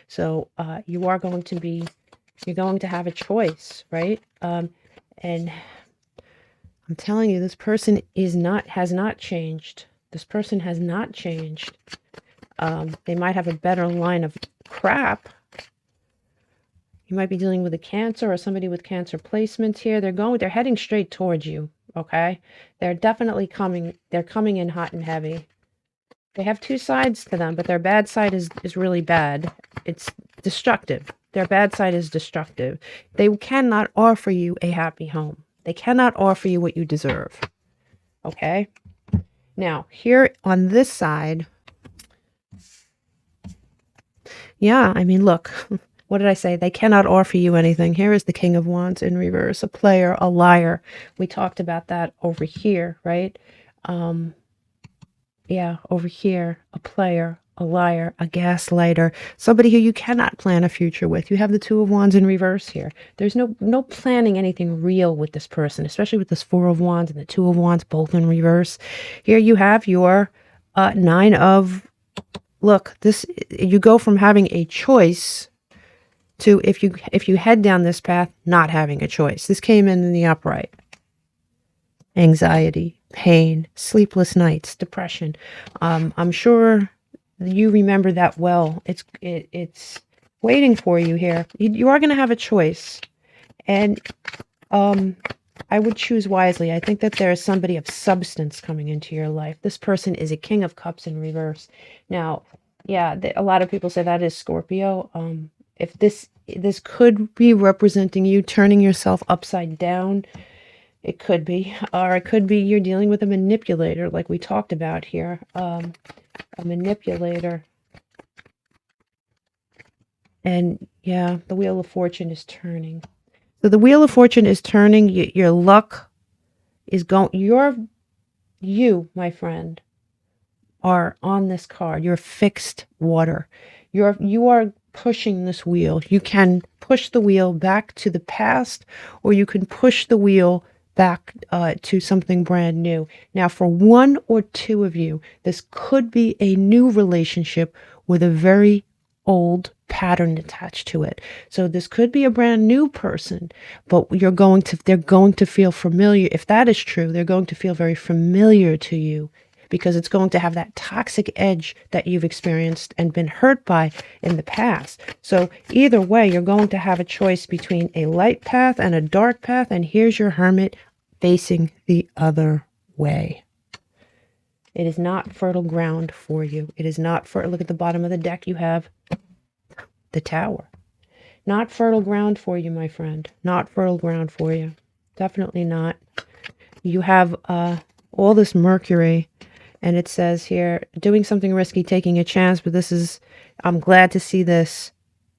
So you're going to have a choice, right? And I'm telling you, this person has not changed. This person has not changed. They might have a better line of crap. You might be dealing with a Cancer or somebody with Cancer placements here. They're heading straight towards you, okay? They're definitely coming. They're coming in hot and heavy. They have two sides to them, but their bad side is really bad. It's destructive. Their bad side is destructive. They cannot offer you a happy home. They cannot offer you what you deserve. Okay? Now, here on this side, yeah, I mean, look, what did I say? They cannot offer you anything. Here is the King of Wands in reverse, a player, a liar. We talked about that over here, right? Yeah, over here, a player, a liar, a gaslighter, somebody who you cannot plan a future with. You have the Two of Wands in reverse here. There's no planning anything real with this person, especially with this Four of Wands and the Two of Wands both in reverse. Here you have your Nine of, look, this, you go from having a choice to, if you head down this path, not having a choice. This came in the upright. Anxiety, pain, sleepless nights, depression. I'm sure you remember that well. It's waiting for you here. You are going to have a choice, and I would choose wisely. I think that there is somebody of substance coming into your life. This person is a King of Cups in reverse. Now, yeah, a lot of people say that is Scorpio. If this could be representing you turning yourself upside down. It could be, or it could be you're dealing with a manipulator, like we talked about here. A manipulator. And yeah, the Wheel of Fortune is turning. So the Wheel of Fortune is turning. Your luck is going. You, my friend, are on this card. You're fixed water. You are pushing this wheel. You can push the wheel back to the past, or you can push the wheel back to something brand new. Now, for one or two of you, this could be a new relationship with a very old pattern attached to it. So this could be a brand new person, but they're going to feel familiar. If that is true, they're going to feel very familiar to you, because it's going to have that toxic edge that you've experienced and been hurt by in the past. So either way, you're going to have a choice between a light path and a dark path, and here's your Hermit facing the other way. It is not fertile ground for you. It is not fertile. Look at the bottom of the deck. You have the Tower. Not fertile ground for you, my friend. Not fertile ground for you. Definitely not. You have all this Mercury. And it says here, doing something risky, taking a chance, but I'm glad to see this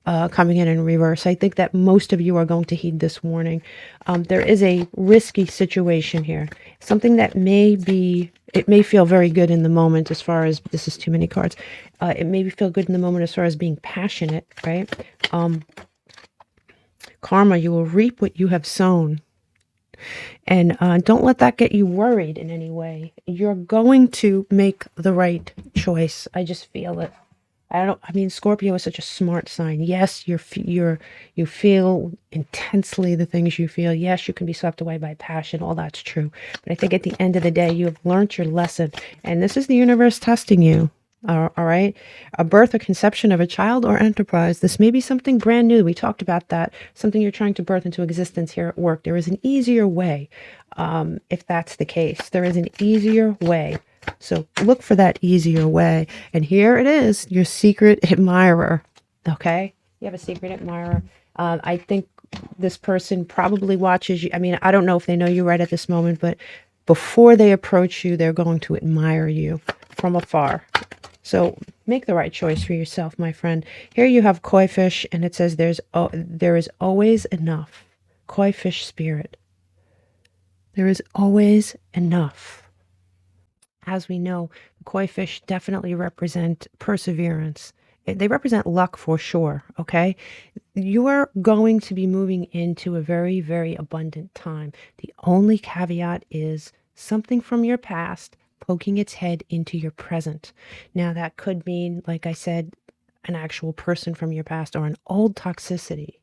coming in reverse. I think that most of you are going to heed this warning. There is a risky situation here. Something that it may feel very good in the moment as far as, this is too many cards. It may feel good in the moment as far as being passionate, right? Karma, you will reap what you have sown. And don't let that get you worried in any way. You're going to make the right choice. I just feel it. I mean, Scorpio is such a smart sign. Yes, you feel intensely the things you feel. Yes, you can be swept away by passion. All that's true. But I think at the end of the day, you have learned your lesson. And this is the universe testing you. All right. A birth or conception of a child or enterprise. This may be something brand new. We talked about that. Something you're trying to birth into existence here at work. There is an easier way. If that's the case, there is an easier way. So look for that easier way. And here it is, your secret admirer. Okay. You have a secret admirer. I think this person probably watches you. I mean, I don't know if they know you right at this moment, but before they approach you, they're going to admire you from afar. So make the right choice for yourself, my friend. Here you have koi fish, and it says there is always enough. Koi fish spirit. There is always enough. As we know, the koi fish definitely represent perseverance. They represent luck for sure, okay? You are going to be moving into a very, very abundant time. The only caveat is something from your past poking its head into your present. Now, that could mean, like I said, an actual person from your past or an old toxicity.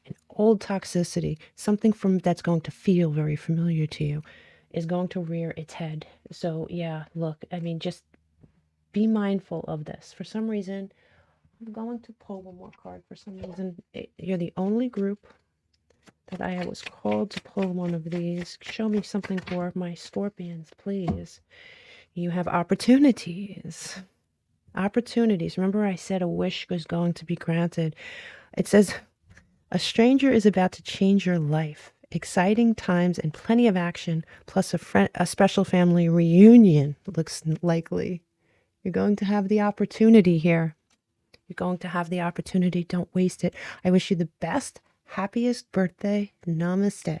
An old toxicity, something from that's going to feel very familiar to you, is going to rear its head. So, yeah, look, I mean, just be mindful of this. For some reason, I'm going to pull one more card. For some reason, you're the only group that I was called to pull one of these. Show me something for my scorpions, please. You have opportunities. Opportunities. Remember I said a wish was going to be granted. It says, a stranger is about to change your life. Exciting times and plenty of action, plus a special family reunion looks likely. You're going to have the opportunity here. You're going to have the opportunity. Don't waste it. I wish you the best, happiest birthday. Namaste.